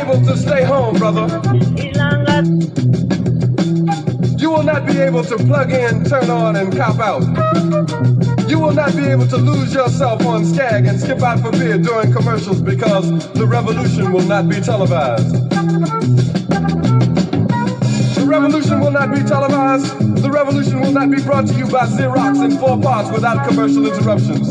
able to stay home, brother. You will not be able to plug in, turn on, and cop out. You will not be able to lose yourself on Skag and skip out for beer during commercials because the revolution will not be televised. The revolution will not be televised. The revolution will not be brought to you by Xerox in 4 parts without commercial interruptions.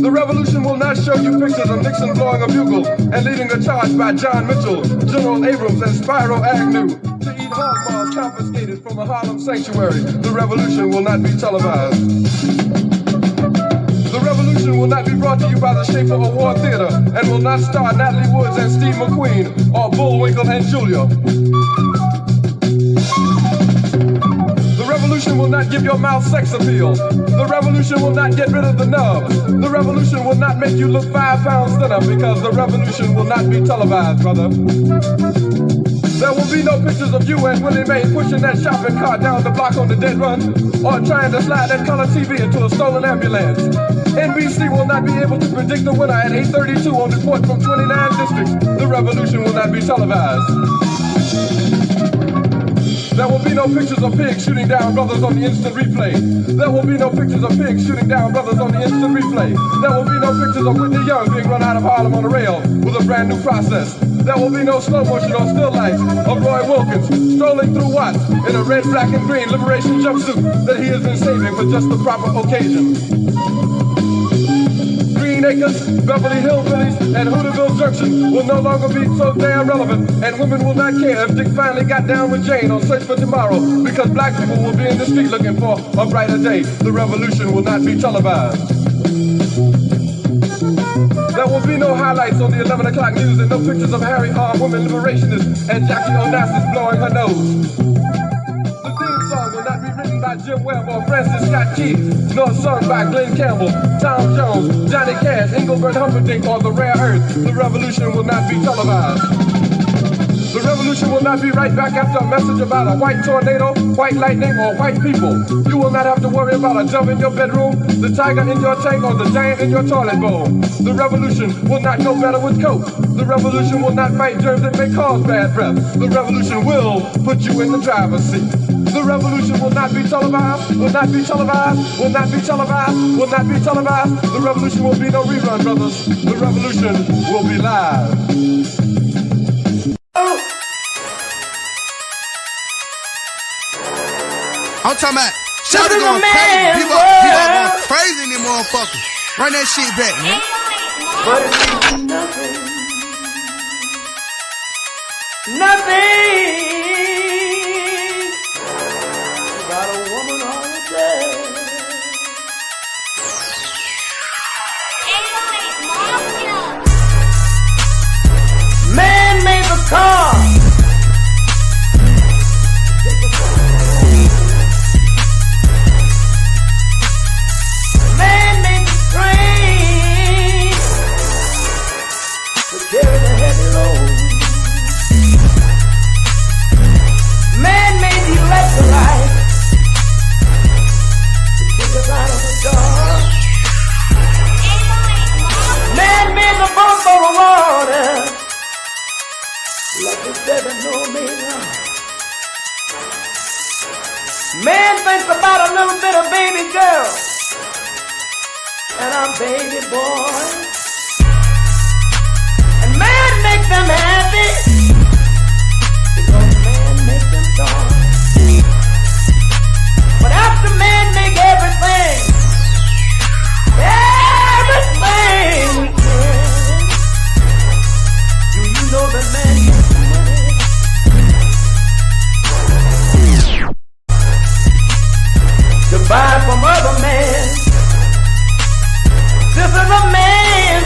The revolution will not show you pictures of Nixon blowing a bugle and leading a charge by John Mitchell, General Abrams, and Spyro Agnew to eat hog maws confiscated from a Harlem sanctuary. The revolution will not be televised. The revolution will not be brought to you by the Schaefer Award Theater and will not star Natalie Woods and Steve McQueen or Bullwinkle and Julia. The revolution will not give your mouth sex appeal. The revolution will not get rid of the nubs. The revolution will not make you look 5 pounds thinner because the revolution will not be televised, brother. There will be no pictures of you and Willie Mae pushing that shopping cart down the block on the dead run or trying to slide that color TV into a stolen ambulance. NBC will not be able to predict the winner at 8:32 on report from 29 districts. The revolution will not be televised. There will be no pictures of pigs shooting down brothers on the instant replay. There will be no pictures of pigs shooting down brothers on the instant replay. There will be no pictures of Whitney Young being run out of Harlem on a rail with a brand new process. There will be no slow motion or still lights of Roy Wilkins strolling through Watts in a red, black, and green liberation jumpsuit that he has been saving for just the proper occasion. Green Acres, Beverly Hillbillies, and Hooterville Junction will no longer be so damn relevant, and women will not care if Dick finally got down with Jane on Search for Tomorrow, because black people will be in the street looking for a brighter day. The revolution will not be televised. There will be no highlights on the 11 o'clock news and no pictures of Harry armed women liberationists and Jackie Onassis blowing her nose. The theme song will not be written by Jim Webb or Francis Scott Key, nor sung by Glenn Campbell, Tom Jones, Johnny Cash, Engelbert Humperdinck, or The Rare Earth. The revolution will not be televised. The revolution will not be right back after a message about a white tornado, white lightning, or white people. You will not have to worry about a dove in your bedroom, the tiger in your tank, or the giant in your toilet bowl. The revolution will not go better with Coke. The revolution will not fight germs that may cause bad breath. The revolution will put you in the driver's seat. The revolution will not be televised, will not be televised, will not be televised, will not be televised. The revolution will be no rerun, brothers. The revolution will be live. I'm talking about shout going crazy. People going crazy in them motherfuckers. Run that shit back, man. But it means nothing. Nothing. Got a woman on the bed. Man made the car. Carry the heavy load. Man made the electrolyte to kick us out of the dark. Man made the boat for the water. Like the 7 no meter. Man thinks about a little bit of baby girl and a baby boy. Make them happy because man make them dark. But after man make everything we can, do you know that man makes money to buy from other men? This is a man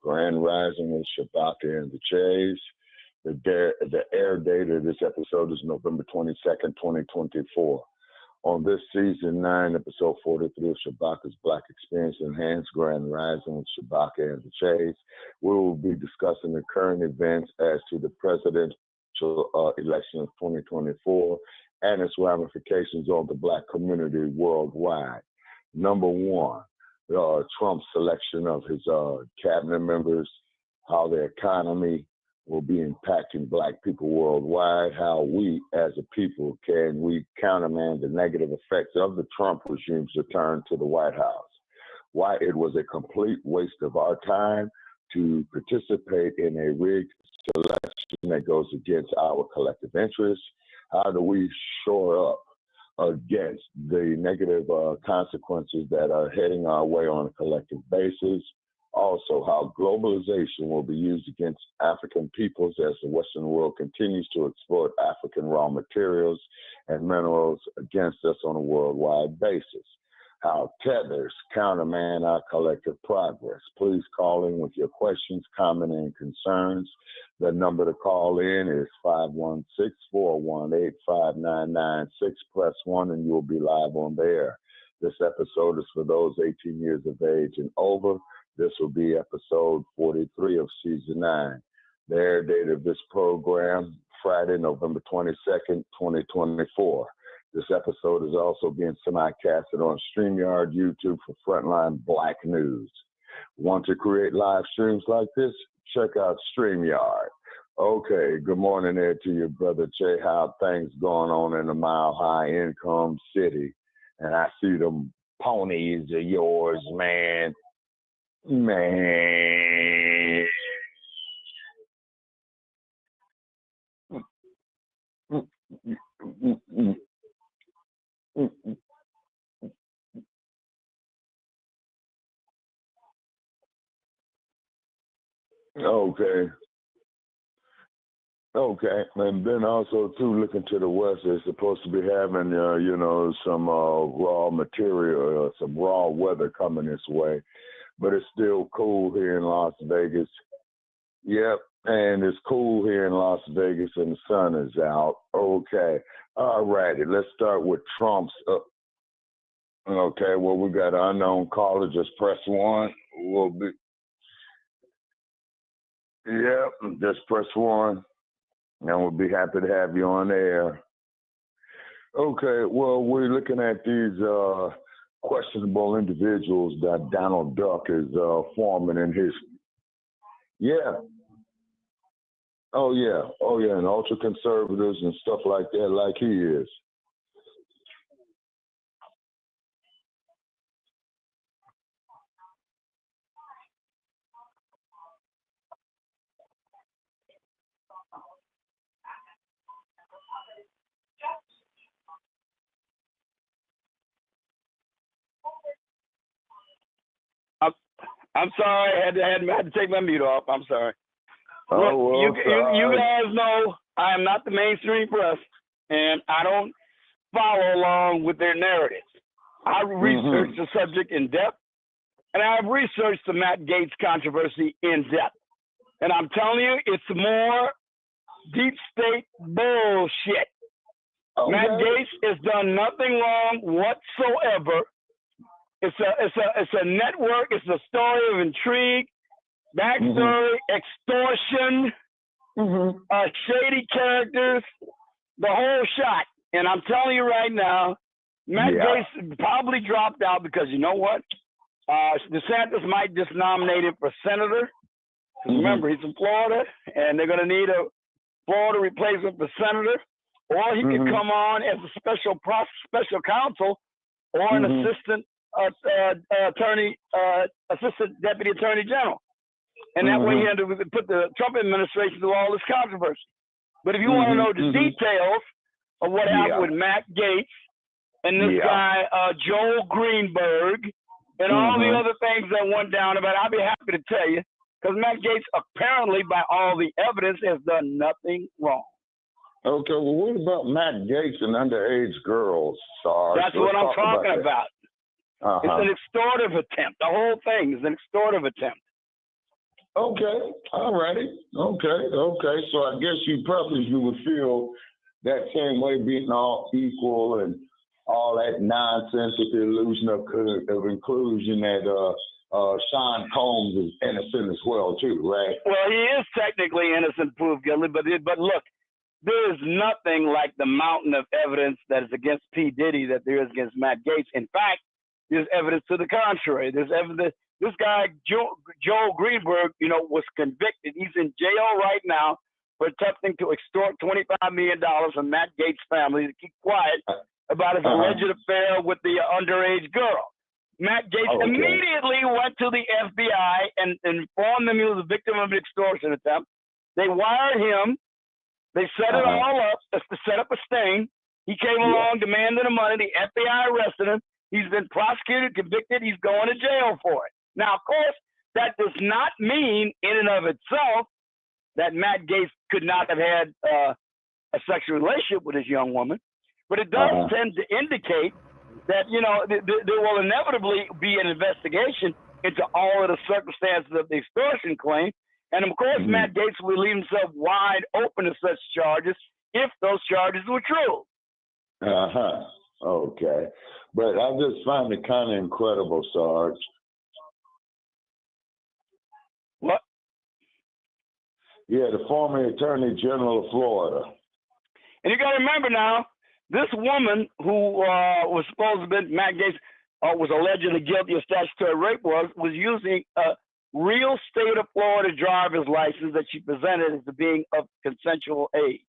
Grand Rising with Shabaka and the Jays. The air date of this episode is November 22nd, 2024. On this season 9, episode 43 of Shabaka'S Blacc Experience Enhanced Grand Rising with Shabaka and the Jays, we will be discussing the current events as to the presidential election of 2024 and its ramifications on the Black community worldwide. Number one, Trump's selection of his cabinet members, how the economy will be impacting Black people worldwide, how we as a people can countermand the negative effects of the Trump regime's return to the White House, why it was a complete waste of our time to participate in a rigged selection that goes against our collective interests, how do we shore up against the negative consequences that are heading our way on a collective basis. Also, how globalization will be used against African peoples as the Western world continues to exploit African raw materials and minerals against us on a worldwide basis. How tethers countermand our collective progress. Please call in with your questions, comments, and concerns. The number to call in is 516-418-5996, press 1, and you'll be live on the air. This episode is for those 18 years of age and over. This will be episode 43 of season 9. The air date of this program, Friday, November 22nd, 2024. This episode is also being simulcasted on StreamYard, YouTube for Frontline Black News. Want to create live streams like this? Check out StreamYard. Okay, good morning there to your brother Jay. How things going on in the Mile High Income City? And I see them ponies of yours, man. Man. Okay, and then also too, looking to the west, they're supposed to be having, some raw material, some raw weather coming this way, but it's still cool here in Las Vegas. Yep, and it's cool here in Las Vegas, and the sun is out. Okay, all righty, let's start with Trump's. Okay, well, we got an unknown caller. Just press 1. We'll be. Yep, just press 1. And we'll be happy to have you on air. Okay, well, we're looking at these questionable individuals that Donald Duck is forming in his. Yeah. Oh, yeah, and ultra-conservatives and stuff like that, like he is. I'm sorry, I had to take my mute off. I'm sorry. Oh, Look, you guys know I am not the mainstream press, and I don't follow along with their narratives. I researched the subject in depth, and I've researched the Matt Gaetz controversy in depth. And I'm telling you, it's more deep state bullshit. Okay. Matt Gaetz has done nothing wrong whatsoever. It's a network. It's a story of intrigue, backstory, extortion, shady characters, the whole shot. And I'm telling you right now, Matt Gaetz probably dropped out because you know what? DeSantis might just nominate him for senator. Remember, he's from Florida, and they're going to need a Florida replacement for senator. Or he could come on as a special counsel or an assistant assistant deputy attorney general, and that way he had to put the Trump administration through all this controversy. But if you want to know the details of what happened with Matt Gaetz and this guy Joel Greenberg and all the other things that went down about it, I'll be happy to tell you, because Matt Gaetz apparently, by all the evidence, has done nothing wrong. Okay, well, what about Matt Gaetz and underage girls, Sarge? That's what I'm talking about. It's an extortive attempt. The whole thing is an extortive attempt. Okay, all righty. Okay. So I guess you would feel that same way, being all equal and all that nonsense with the illusion of inclusion, that Sean Combs is innocent as well too, right? Well, he is technically innocent, proved guilty, but look, there is nothing like the mountain of evidence that is against P. Diddy that there is against Matt Gaetz. In fact, there's evidence to the contrary. There's evidence. This guy, Joel Greenberg, was convicted. He's in jail right now for attempting to extort $25 million from Matt Gaetz' family to keep quiet about his alleged affair with the underage girl. Matt Gaetz immediately went to the FBI and informed them he was a victim of an extortion attempt. They wired him. They set it all up to set up a sting. He came along demanding the money. The FBI arrested him. He's been prosecuted, convicted. He's going to jail for it. Now, of course, that does not mean in and of itself that Matt Gaetz could not have had a sexual relationship with this young woman, but it does tend to indicate that, there will inevitably be an investigation into all of the circumstances of the extortion claim. And of course, Matt Gaetz will leave himself wide open to such charges if those charges were true. Okay. But I just find it kind of incredible, Sarge. What? Yeah, the former Attorney General of Florida. And you got to remember now, this woman who was supposed to be Matt Gaetz was allegedly guilty of statutory rape was using a real state of Florida driver's license that she presented as being of consensual age.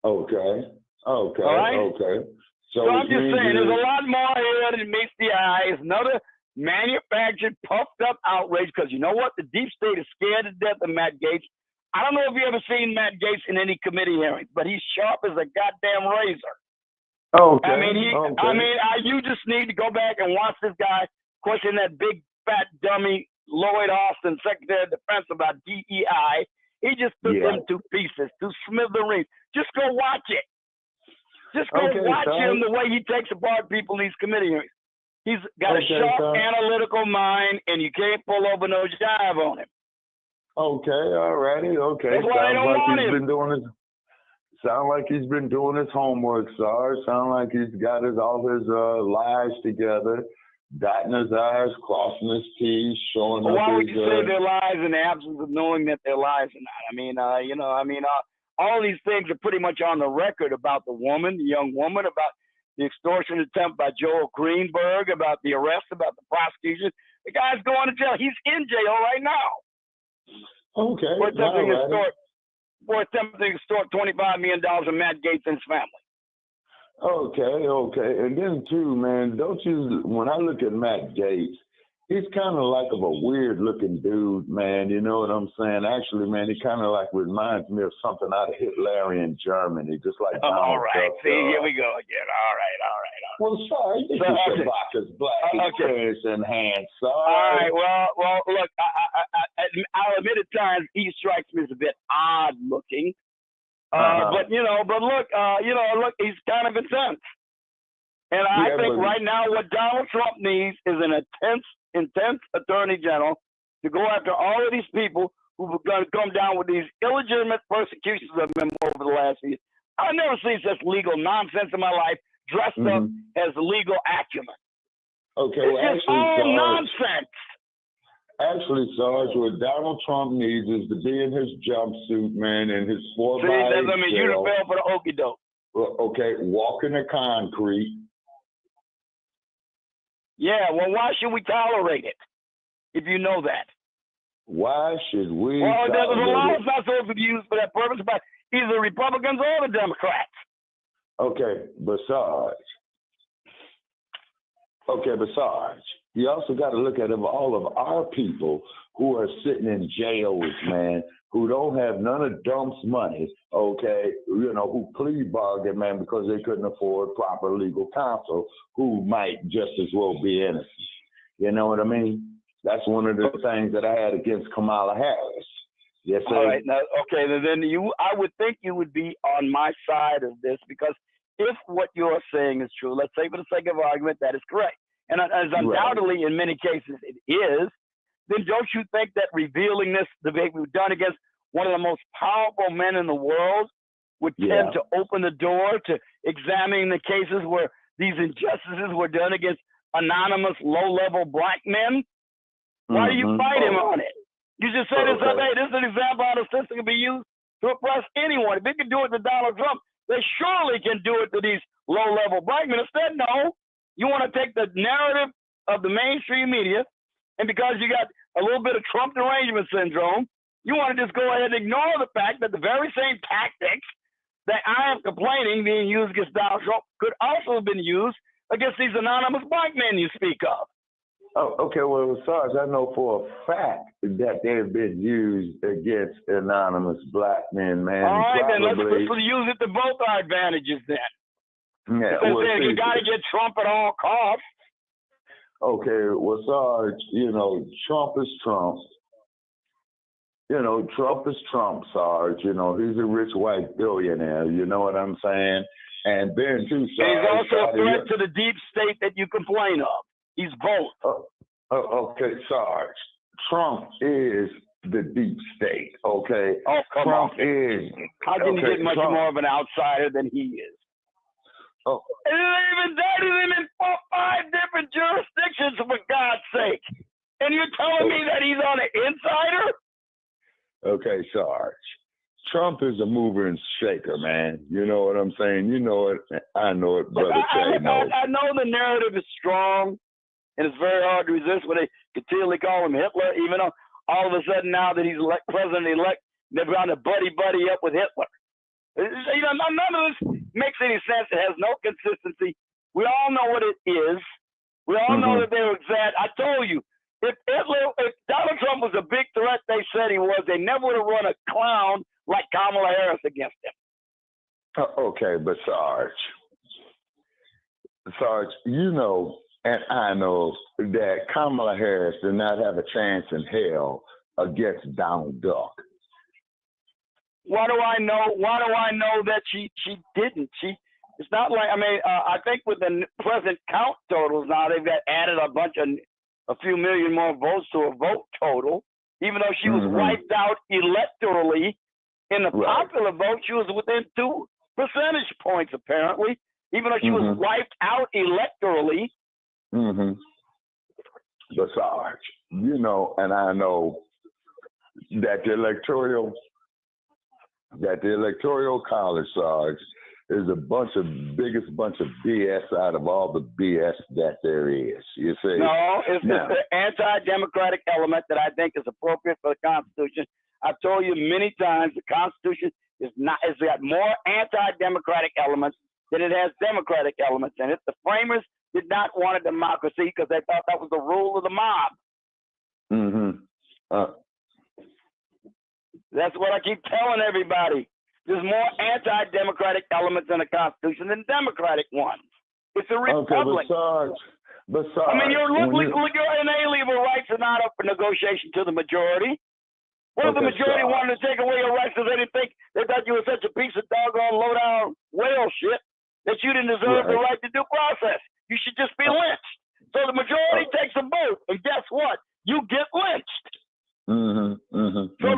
Okay. All right? Okay. So I'm just saying, there's a lot more here than meets the eye. It's another manufactured, puffed up outrage, because you know what? The deep state is scared to death of Matt Gaetz. I don't know if you ever seen Matt Gaetz in any committee hearings, but he's sharp as a goddamn razor. Okay. You just need to go back and watch this guy question that big fat dummy Lloyd Austin, Secretary of Defense, about DEI. He just took them to pieces, to smithereens. Just go watch it. Just go watch him, the way he takes apart people in these committee hearings. He's got a sharp analytical mind, and you can't pull over no jive on him. Okay, all righty, okay. That's why I don't want him. Sound like he's been doing his homework, Sarge. Sound like he's got all his lies together, dotting his I's, crossing his T's, showing up his... Why would you say they're lies in the absence of knowing that they're lies or not? All these things are pretty much on the record about the woman, the young woman, about the extortion attempt by Joel Greenberg, about the arrest, about the prosecution. The guy's going to jail. He's in jail right now. Okay. For attempting to extort $25 million from Matt Gaetz and his family. Okay. And then too, man, when I look at Matt Gaetz, he's kind of like a weird looking dude, man. You know what I'm saying? Actually, man, he kind of reminds me of something out of Hitlerian Germany, just like Donald all right. Trump. See, here we go again. All right. Well, sorry, this is Shabaka'S Blacc experience enhanced. Sorry. All right. Well, look, I'll admit at times he strikes me as a bit odd looking. But look, he's kind of intense. And I think right now what Donald Trump needs is an intense attorney general to go after all of these people who are going to come down with these illegitimate persecutions of him over the last year. I've never seen such legal nonsense in my life dressed up as legal acumen. Okay, it's just all nonsense. Actually, Sarge, what Donald Trump needs is to be in his jumpsuit, man, and his 4x8. See, that means you fell for the okie doke. Okay, walk in the concrete. Yeah, well, why should we tolerate it if you know that? Why should we tolerate it? The law is not supposed to be used for that purpose by either the Republicans or the Democrats. Okay, but Sarge, you also got to look at all of our people who are sitting in jails, man, who don't have none of Dump's money, okay, who plea bargain, man, because they couldn't afford proper legal counsel, who might just as well be innocent. You know what I mean? That's one of the things that I had against Kamala Harris. Yes, sir. All right. Now, okay, then I would think you would be on my side of this, because if what you're saying is true, let's say for the sake of argument that is correct, and as undoubtedly in many cases it is, then don't you think that revealing this debate we've done against one of the most powerful men in the world would tend to open the door to examining the cases where these injustices were done against anonymous, low-level black men? Why do you fight him on it? You just say this, hey, this is an example how the system can be used to oppress anyone. If they can do it to Donald Trump, they surely can do it to these low-level black men. Instead, no, you want to take the narrative of the mainstream media, and because you got a little bit of Trump derangement syndrome, you want to just go ahead and ignore the fact that the very same tactics that I am complaining being used against Donald Trump could also have been used against these anonymous black men you speak of. Oh, okay. Well, Sarge, I know for a fact that they've been used against anonymous black men, man. All right, then let's use it to both our advantages then. Yeah, well, you got to get Trump at all costs. Okay, well, Sarge, Trump is Trump. Trump is Trump, Sarge. He's a rich white billionaire. You know what I'm saying? And then, too, Sarge. He's also a threat to the deep state that you complain of. He's both. Okay, Sarge. Trump is the deep state, okay? Oh, come Trump on. is. How can you get much more of an outsider than he is? Oh. And even that is in 4 or 5 different jurisdictions, for God's sake. And you're telling me that he's on an insider? Okay, Sarge. Trump is a mover and shaker, man. You know what I'm saying? You know it. I know it, Brother Jay knows. I know the narrative is strong, and it's very hard to resist when they continually call him Hitler, even though all of a sudden now that he's president-elect, they're trying to buddy up with Hitler. None of this makes any sense. It has no consistency. We all know what it is. We all know that they were exact. I told you, if Donald Trump was a big threat they said he was, they never would have run a clown like Kamala Harris against him. Okay, but Sarge, and I know that Kamala Harris did not have a chance in hell against Donald Duck. Why do I know that she didn't? It's not like, I think with the present count totals now, they've got added a few million more votes to a vote total, even though she was wiped out electorally. In the popular vote, she was within 2 percentage points, apparently, even though she was wiped out electorally. But Sarge, and I know that the electoral college, Sarge, is the biggest bunch of BS out of all the BS that there is. You see? No, it's the anti-democratic element that I think is appropriate for the Constitution. I've told you many times the Constitution it's got more anti-democratic elements than it has democratic elements in it. The framers did not want a democracy because they thought that was the rule of the mob. That's what I keep telling everybody. There's more anti-democratic elements in the Constitution than democratic ones. It's a republic. Okay, but Sarge, your inalienable rights are not up for negotiation to the majority. What if the majority wanted to take away your rights because they thought you were such a piece of doggone low-down whale shit that you didn't deserve the right to due process? You should just be lynched. So the majority takes a vote, and guess what? You get lynched. So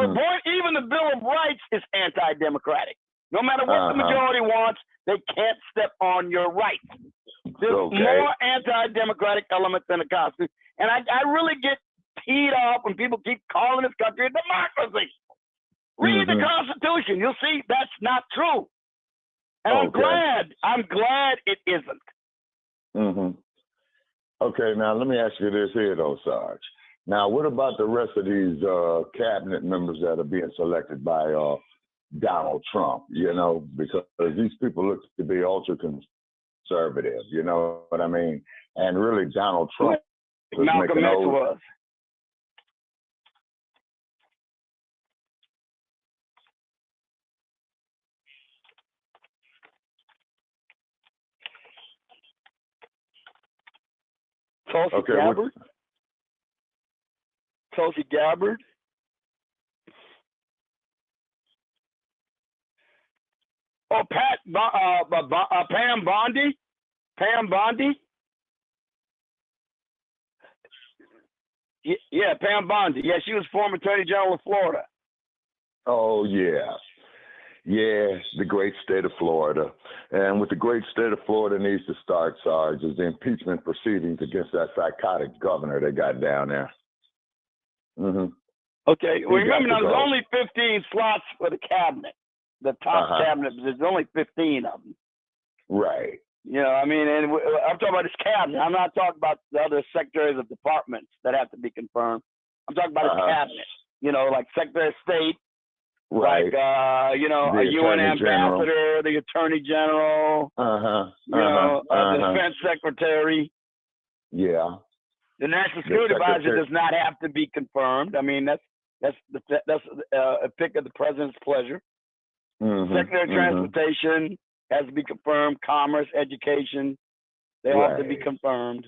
the point, even the Bill of Rights is anti-democratic. No matter what the majority wants, they can't step on your rights. There's more anti-democratic elements in the Constitution. And I really get teed off when people keep calling this country a democracy. Read the Constitution. You'll see that's not true. And I'm glad it isn't. Okay, now let me ask you this here, though, Sarge. Now, what about the rest of these cabinet members that are being selected by Donald Trump, because these people look to be ultra conservative, you know what I mean? And really, Donald Trump was Malcolm X was. Tulsi Gabbard. Oh, Pam Bondi. Pam Bondi. Yeah, Pam Bondi. Yeah, she was former Attorney General of Florida. Oh, yeah. Yeah, the great state of Florida. And what the great state of Florida needs to start, Sarge, is the impeachment proceedings against that psychotic governor they got down there. Okay, well, remember now, there's only 15 slots for the cabinet, the top cabinet. There's only 15 of them. Right. You know, I mean, and I'm talking about his cabinet. I'm not talking about the other secretaries of departments that have to be confirmed. I'm talking about his cabinet. You know, like Secretary of State, right. Like, you know, a UN ambassador, the Attorney General, you know, the Defense Secretary. Yeah. The National Security Advisor does not have to be confirmed. I mean, that's a pick of the president's pleasure. Secretary of Transportation has to be confirmed. Commerce, Education, they all have to be confirmed.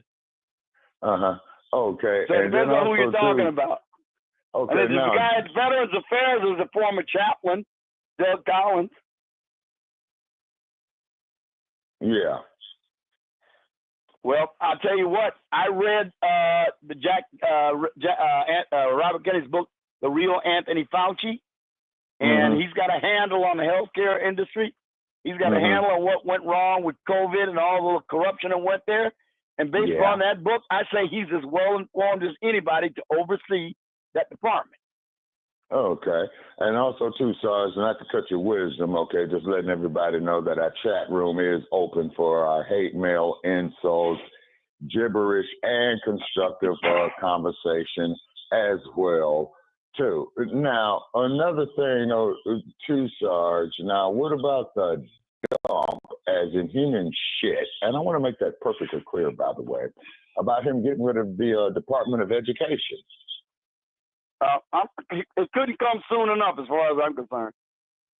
Okay. So it depends on who you're talking about. Okay. And there's a guy at Veterans Affairs who's a former chaplain, Doug Collins. Yeah. Well, I'll tell you what. I read Robert Kennedy's book, The Real Anthony Fauci, and he's got a handle on the healthcare industry. He's got a handle on what went wrong with COVID and all the corruption that went there. And based on that book, I say he's as well informed as anybody to oversee that department. Okay. And also, too, Sarge, not to cut your wisdom, okay, just letting everybody know that our chat room is open for our hate mail, insults, gibberish, and constructive conversation as well, too. Now, another thing, too, Sarge, now, what about the dump, as in human shit? And I want to make that perfectly clear, by the way, about him getting rid of the Department of Education. It couldn't come soon enough, as far as I'm concerned.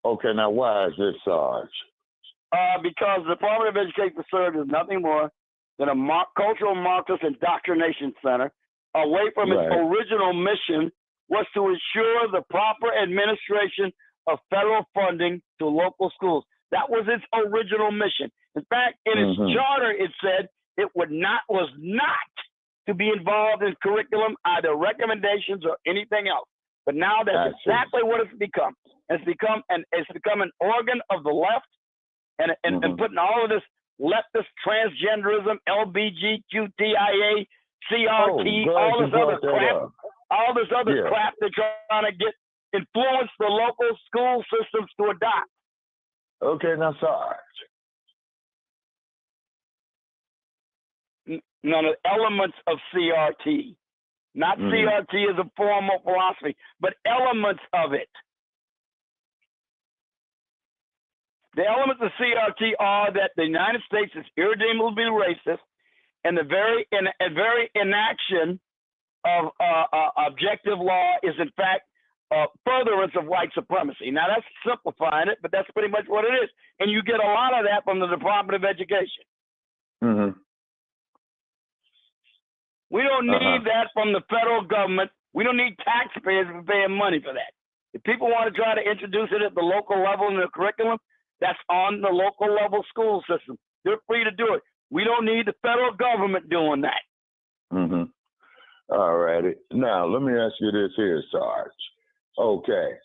Okay, now why is this, Sarge? Because the Department of Education served as nothing more than a cultural Marxist indoctrination center, away from its original mission, was to ensure the proper administration of federal funding to local schools. That was its original mission. In fact, in its charter, it said it was not to be involved in curriculum, either recommendations or anything else. But now that's exactly what it's become. It's become an organ of the left, and putting all of this leftist transgenderism, LBGQTIA, CRT, all this other crap they're trying to influence the local school systems to adopt. Okay, now Sarge. None of the elements of CRT. Not CRT as a formal philosophy, but elements of it. The elements of CRT are that the United States is irredeemably racist, and the very inaction of objective law is in fact furtherance of white supremacy. Now that's simplifying it, but that's pretty much what it is. And you get a lot of that from the Department of Education. We don't need that from the federal government. We don't need taxpayers paying money for that. If people want to try to introduce it at the local level in the curriculum, that's on the local level school system. They're free to do it. We don't need the federal government doing that. All righty. Now, let me ask you this here, Sarge. Okay.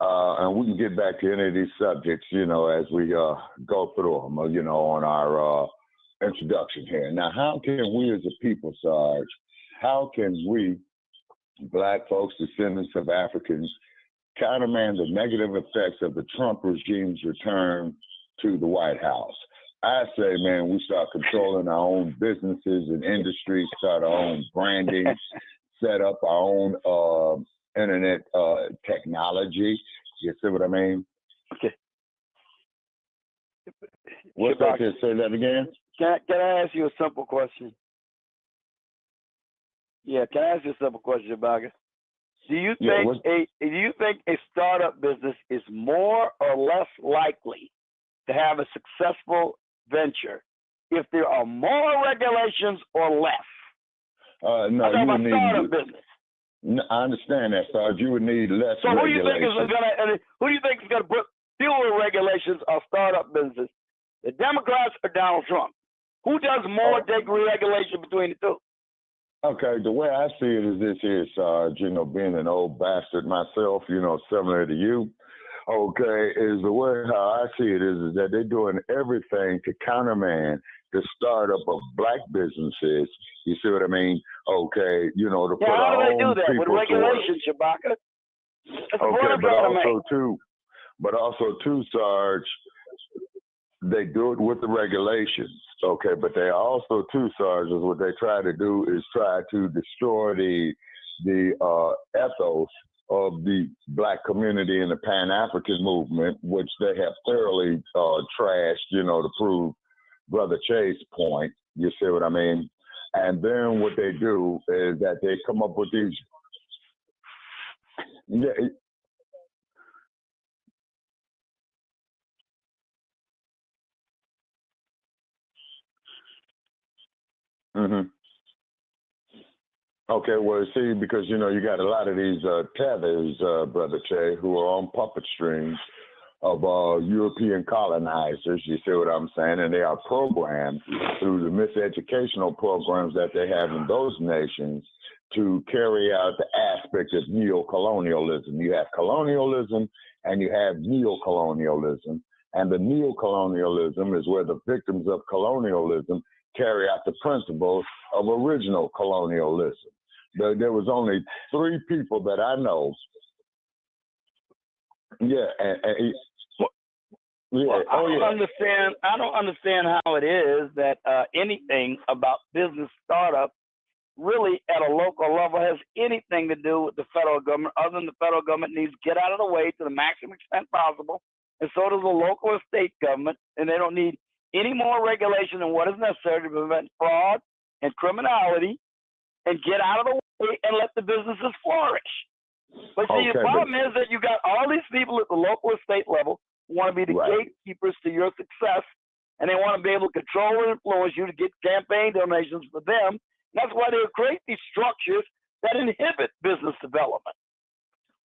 And we can get back to any of these subjects, you know, as we go through them, you know, on our introduction here. Now, how can we as a people, Sarge, how can we, Black folks, descendants of Africans, countermand the negative effects of the Trump regime's return to the White House? I say, man, we start controlling our own businesses and industries, start our own branding, set up our own internet technology. You see what I mean? Okay. What's that? Say that again? Can I ask you a simple question? Yeah, can I ask you a simple question, Shabaka? Do you think a startup business is more or less likely to have a successful venture if there are more regulations or less? No, you would need startup business. No, I understand that, Sarge. You would need less. So who do you think is going to put fewer regulations on startup businesses? The Democrats or Donald Trump? Who does more regulation between the two? Okay, the way I see it is this here, Sarge, being an old bastard myself, similar to you, okay, is the way how I see it is that they're doing everything to countermand the startup of black businesses. You see what I mean? Okay, to put how do our they do own that? With people to work. regulation, Shabaka? That's the point Okay, I'm trying to make. but also too, Sarge, they do it with the regulations. Okay, but they also too, Sarge, is what they try to do is try to destroy the ethos of the black community and the Pan-African movement, which they have thoroughly trashed, to prove Brother Chase's point. You see what I mean? And then what they do is that they come up with these. Yeah. Mm-hmm. Okay, well, see, because you got a lot of these tethers, Brother Che, who are on puppet strings of European colonizers. You see what I'm saying? And they are programmed through the miseducational programs that they have in those nations to carry out the aspect of neo-colonialism. You have colonialism and you have neo-colonialism. And the neo-colonialism is where the victims of colonialism carry out the principles of original colonialism. There was only 3 people that I know. Yeah, Well, I don't understand how it is that anything about business startup really at a local level has anything to do with the federal government, other than the federal government needs to get out of the way to the maximum extent possible, and so does the local or state government, and they don't need any more regulation than what is necessary to prevent fraud and criminality and get out of the way and let the businesses flourish. But see, the problem is that you got all these people at the local or state level who want to be the gatekeepers to your success, and they want to be able to control and influence you to get campaign donations for them. That's why they create these structures that inhibit business development.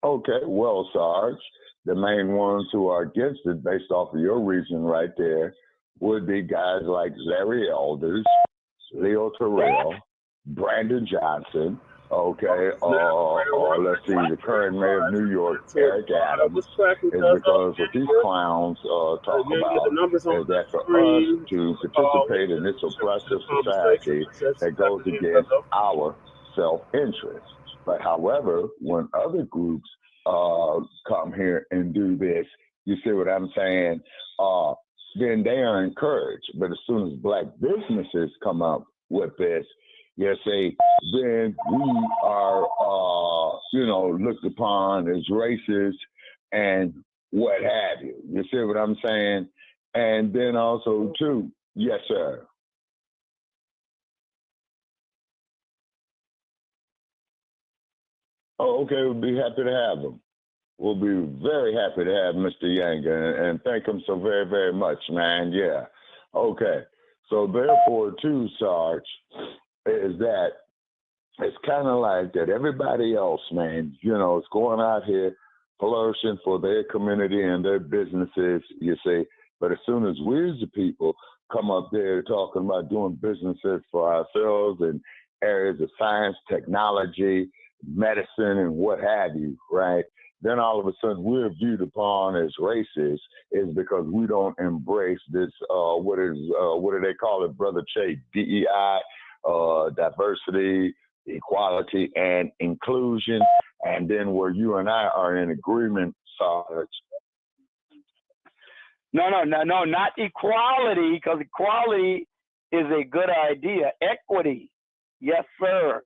Okay, well, Sarge, the main ones who are against it, based off of your reason right there, would be guys like Larry Elders, Leo Terrell, Brandon Johnson, okay, or let's see, the current mayor of New York, Eric Adams, is because what these clowns talk about is that for us to participate in this oppressive society that goes against our self-interest. But however, when other groups come here and do this, you see what I'm saying, then they are encouraged. But as soon as black businesses come up with this, you see, then we are, looked upon as racist and what have you. You see what I'm saying? And then also, too, yes, sir. Oh, okay, we'll be happy to have them. We'll be very happy to have Mr. Yang and thank him so very, very much, man. Yeah. Okay. So therefore, too, Sarge, is that it's kind of like that everybody else, man, is going out here flourishing for their community and their businesses, you see. But as soon as we as the people come up there talking about doing businesses for ourselves in areas of science, technology, medicine, and what have you, right? Then all of a sudden we're viewed upon as racist is because we don't embrace this, what do they call it, Brother Che, DEI, diversity, equality, and inclusion. And then where you and I are in agreement, Sarge. No, not equality, because equality is a good idea. Equity, yes, sir.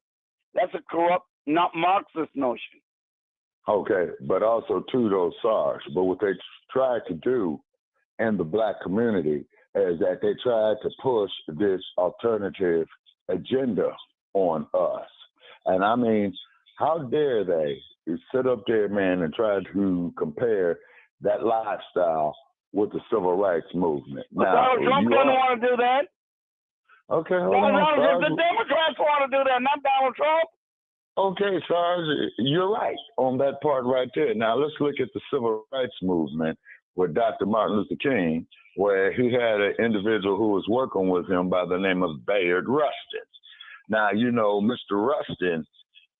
That's a corrupt, not Marxist notion. Okay, but also too, those Sarge. But what they tried to do in the black community is that they tried to push this alternative agenda on us. And I mean, how dare they sit up there, man, and try to compare that lifestyle with the civil rights movement? Donald Trump doesn't want to do that. Okay, hold on. The Democrats want to do that, not Donald Trump. Okay, Sarge, you're right on that part right there. Now, let's look at the civil rights movement with Dr. Martin Luther King, where he had an individual who was working with him by the name of Bayard Rustin. Now, you know, Mr. Rustin,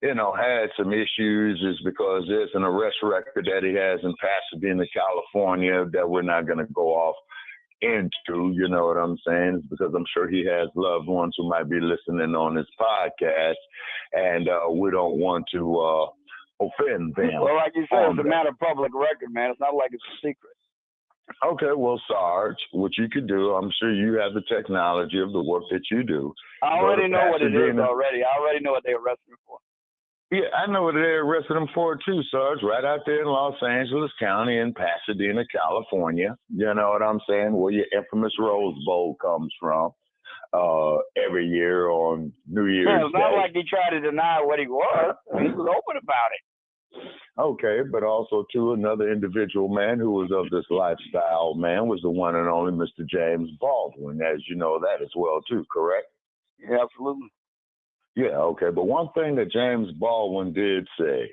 you know, had some issues is because there's an arrest record that he has in Pasadena, California that we're not going to go off into, you know what I'm saying? It's because I'm sure he has loved ones who might be listening on this podcast, and we don't want to offend them. Well, like you said, it's a matter of public record, man. It's not like it's a secret. Okay, well, Sarge, what you could do, I'm sure you have the technology of the work that you do. I already know what it is already. I already know what they arrested him for. Yeah, I know what they arrested him for too, Sarge, right out there in Los Angeles County in Pasadena, California. You know what I'm saying? Where your infamous Rose Bowl comes from every year on New Year's Day. It's not like he tried to deny what he was. He was open about it. Okay, but also, too, another individual man who was of this lifestyle, man, was the one and only Mr. James Baldwin, as you know that as well, too, correct? Yeah, absolutely. Yeah, okay, but one thing that James Baldwin did say,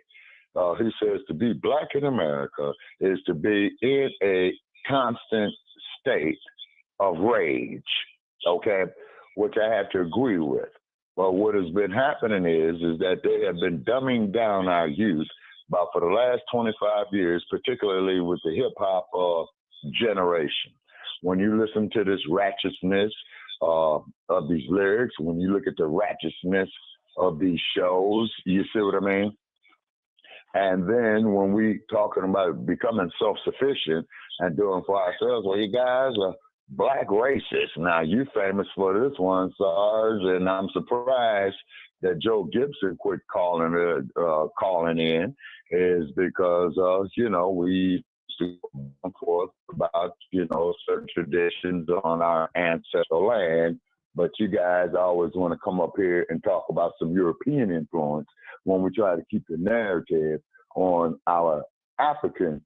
he says to be black in America is to be in a constant state of rage, okay, which I have to agree with. But what has been happening is that they have been dumbing down our youth about for the last 25 years, particularly with the hip-hop generation. When you listen to this ratchetness of these lyrics, when you look at the ratchetness of these shows, you see what I mean? And then when we talking about becoming self-sufficient and doing for ourselves, well, you guys are black racists. Now, you famous for this one, Sarge, and I'm surprised that Joe Gibson quit calling in is because, you know, we used to go forth about, you know, certain traditions on our ancestral land, but you guys always want to come up here and talk about some European influence when we try to keep the narrative on our African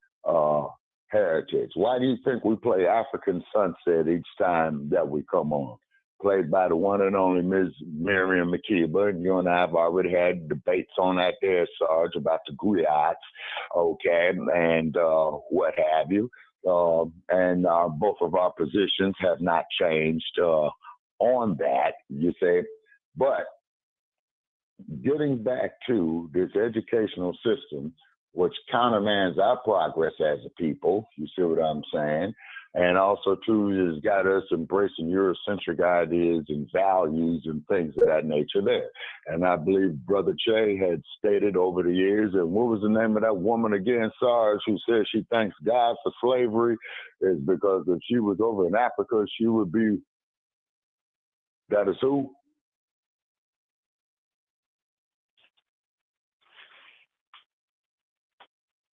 heritage. Why do you think we play African Sunset each time that we come on? Played by the one and only Ms. Miriam Makeba, and you and I have already had debates on that there, Sarge, about the griots, okay, and what have you. And both of our positions have not changed on that, you say. But getting back to this educational system, which countermands our progress as a people, you see what I'm saying? And also, too, has got us embracing Eurocentric ideas and values and things of that nature there. And I believe Brother Che had stated over the years, and what was the name of that woman again, Sarge, who said she thanks God for slavery, is because if she was over in Africa, she would be, that is who?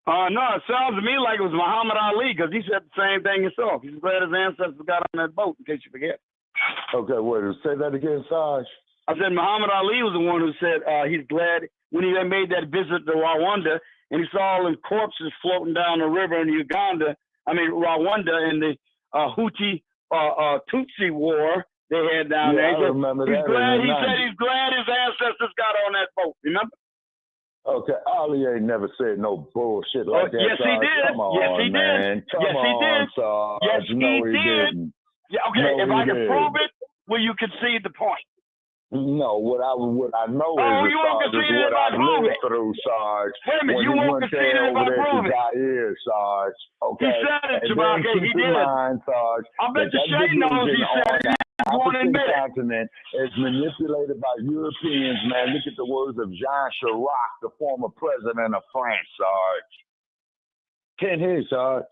No, it sounds to me like it was Muhammad Ali, because he said the same thing himself. He's glad his ancestors got on that boat, in case you forget. Okay, wait, say that again, Sarge. I said Muhammad Ali was the one who said he's glad when he made that visit to Rwanda, and he saw all the corpses floating down the river in Rwanda, in the Hutu Tutsi war they had down there. I remember that. He said he's glad his ancestors got on that boat, remember? Okay, Ali ain't never said no bullshit like that. Yes, he did. Come on, yes, he man. did. Come yes, he on, did. Sarge. Yes, no, he did. Didn't. Yeah, okay, no, if I can did. prove it, well, you concede the point. No, what I know is you won't Sarge, concede is it if what I I've prove lived it. through, Sarge. Wait a minute, you won't concede it if I prove it. Zaire, Sarge. Okay. He said it, And Shabaka. He did. Mind, Sarge, I bet the Shay knows he said it. He won't admit it. Continent is manipulated by Europeans, man. Look at the words of Jean Chirac, the former president of France, Sarge. Can't hear you, Sarge.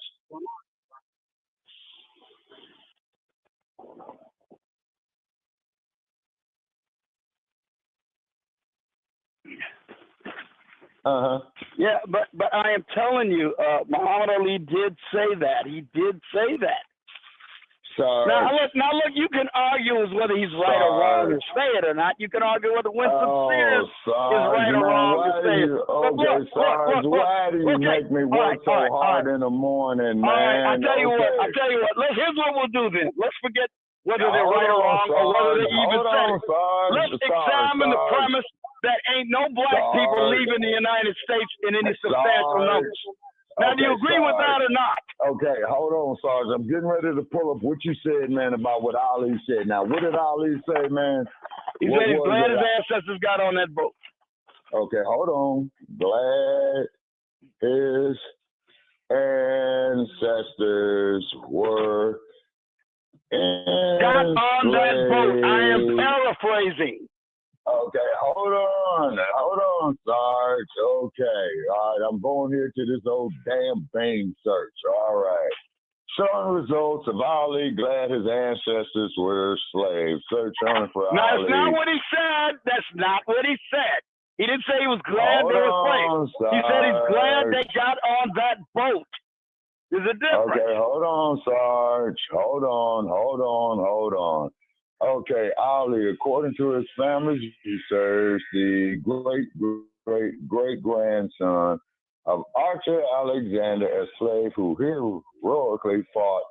Yeah, but I am telling you, Muhammad Ali did say that. He did say that. Sarge. Now look, you can argue as whether he's right or wrong to say it or not. You can argue whether Winston Sears is right or wrong to say it. Sarge, why do you make me work so hard in the morning, man? All right, I tell you what. Here's what we'll do then. Let's forget whether they're right or wrong or whether they even said it. Let's examine the premise that ain't no black people leaving the United States in any substantial numbers. Now, do you agree with that or not? Okay, hold on, Sarge. I'm getting ready to pull up what you said, man, about what Ali said. Now, what did Ali say, man? He said he's glad his ancestors got on that boat. Okay, hold on. Glad his ancestors were got on that boat. I am paraphrasing. Okay, hold on, Sarge. Okay, all right, I'm going here to this old damn Bing search. All right. Showing results of Ali glad his ancestors were slaves. Search on for Ali. No, that's not what he said. That's not what he said. He didn't say he was glad they were slaves. He said he's glad they got on that boat. There's a difference. Okay, hold on, Sarge. Hold on. Okay, Ali, according to his family's research, the great-grandson of Archer Alexander, a slave who heroically fought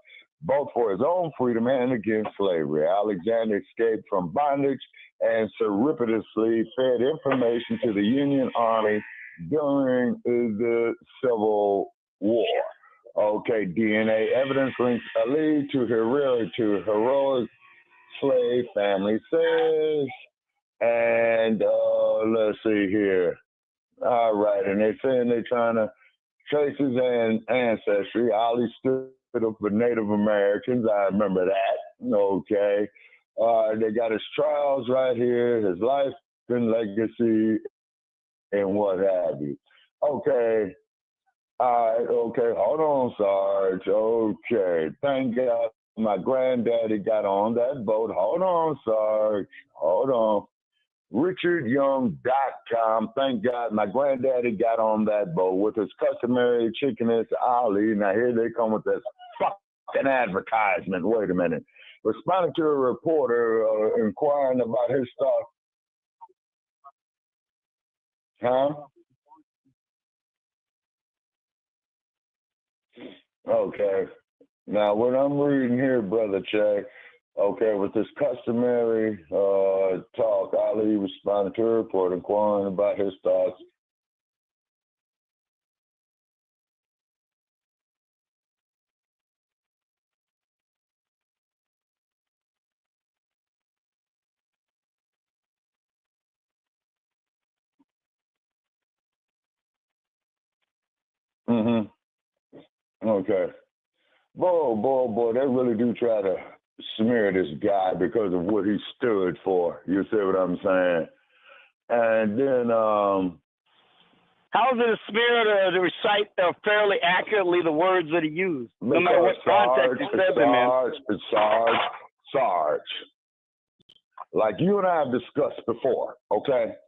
both for his own freedom and against slavery. Alexander escaped from bondage and surreptitiously fed information to the Union Army during the Civil War. Okay, DNA evidence links Ali to heroic slave family says, and let's see here. All right, and they're saying they're trying to trace his ancestry. Ali stood up for Native Americans. I remember that. Okay. They got his trials right here, his life and legacy, and what have you. Okay. All right. Okay. Hold on, Sarge. Okay. Thank God my granddaddy got on that boat. Hold on, Sarge. Hold on. RichardYoung.com. Thank God my granddaddy got on that boat with his customary chickeness Ali. Now here they come with this fucking advertisement. Wait a minute. Responding to a reporter inquiring about his stock. Huh? Okay. Now what I'm reading here, Brother Che, okay, with this customary talk, Ali responded to a report inquiring about his thoughts. Okay. Boy, they really do try to smear this guy because of what he stood for. You see what I'm saying? And then, how is it a smear to recite fairly accurately the words that he used, no matter what context he said them in? Sarge. Like you and I have discussed before, okay?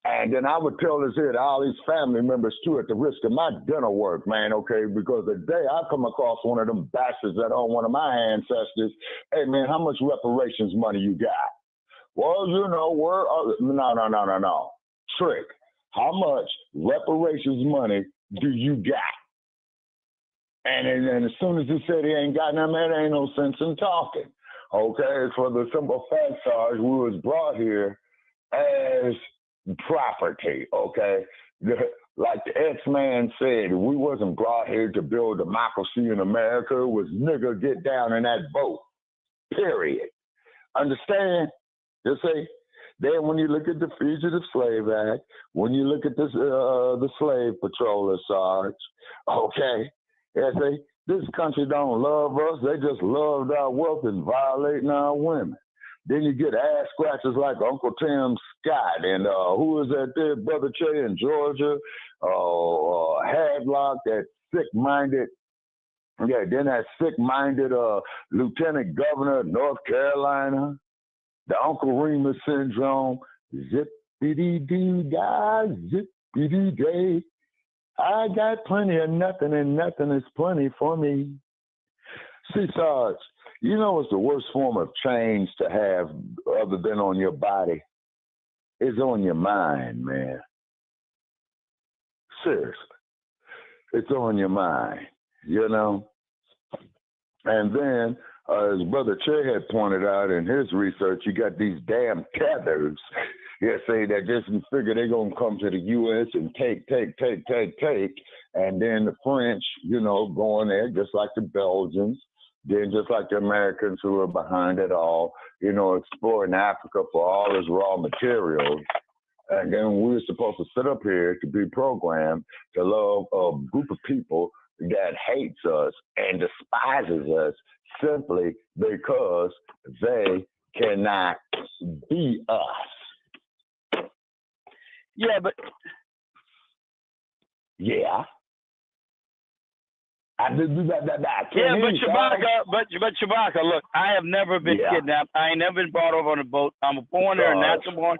And then I would tell this here to all these family members too, at the risk of my dinner work, man, okay? Because the day I come across one of them bastards that own one of my ancestors, hey man, how much reparations money you got? Well, you know, no. Trick. How much reparations money do you got? And as soon as he said he ain't got none, man, there ain't no sense in talking. Okay, for the simple fact, Sarge, we was brought here as property, okay? Like the X-Man said, we wasn't brought here to build democracy in America. It was nigga get down in that boat, period. Understand? You see? Then when you look at the Fugitive Slave Act, when you look at this, the Slave Patroller, Sarge, okay, you see, this country don't love us. They just loved our wealth and violating our women. Then you get ass scratchers like Uncle Tim Scott and who is that there, Brother Che in Georgia, Hadlock, that sick-minded, then that sick-minded Lieutenant Governor of North Carolina, the Uncle Remus syndrome, zippity-doo-dah, zippity-day. I got plenty of nothing and nothing is plenty for me. See, Sarge, you know what's the worst form of change to have other than on your body? It's on your mind, man. Seriously. It's on your mind, you know? And then, as Brother Che had pointed out in his research, you got these damn tethers, you see, that just figure they're going to come to the U.S. and take. And then the French, you know, go in there just like the Belgians, Then just like the Americans who are behind it all, you know, exploring Africa for all its raw materials. And then we're supposed to sit up here to be programmed to love a group of people that hates us and despises us simply because they cannot be us. Yeah, but Shabaka, look, I have never been kidnapped. I ain't never been brought over on a boat. I'm a foreigner, a natural born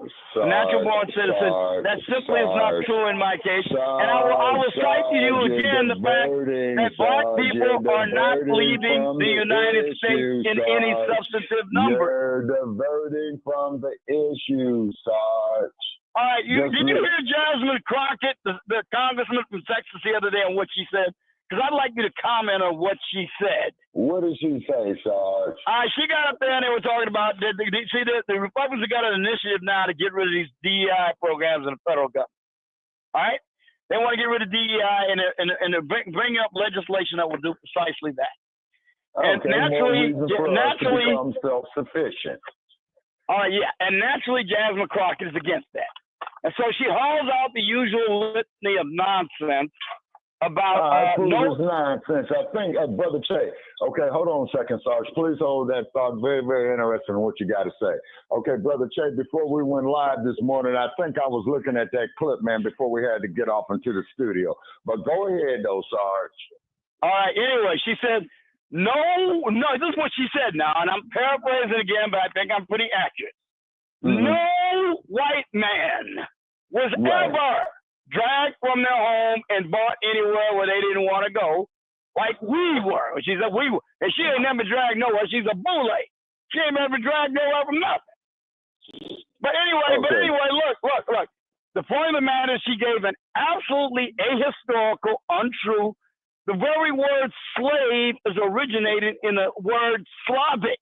citizen. That simply is not true in my case. And I will cite to you again the fact that black people are not leaving the United States in any substantive number. You're diverting from the issue, Sarge. All right, did you hear Jasmine Crockett, the congressman from Texas, the other day on what she said? Because I'd like you to comment on what she said. What did she say, Sarge? She got up there and they were talking about, the Republicans have got an initiative now to get rid of these DEI programs in the federal government. All right? They want to get rid of DEI and bring up legislation that will do precisely that. And naturally become self-sufficient. All right, yeah. And naturally, Jasmine Crockett is against that. And so she hauls out the usual litany of nonsense about nonsense. I think, Brother Che, okay, hold on a second, Sarge. Please hold that thought. Very, very interesting in what you got to say. Okay, Brother Che, before we went live this morning, I think I was looking at that clip, man, before we had to get off into the studio. But go ahead, though, Sarge. All right, anyway, she said, no, this is what she said now, and I'm paraphrasing again, but I think I'm pretty accurate. Mm-hmm. No white man was ever dragged from their home and brought anywhere where they didn't want to go, like we were. She said we were. And she ain't never dragged nowhere. She's a boule. She ain't never dragged nowhere from nothing. But anyway, look. The point of the matter is she gave an absolutely ahistorical, untrue. The very word slave is originated in the word Slavic.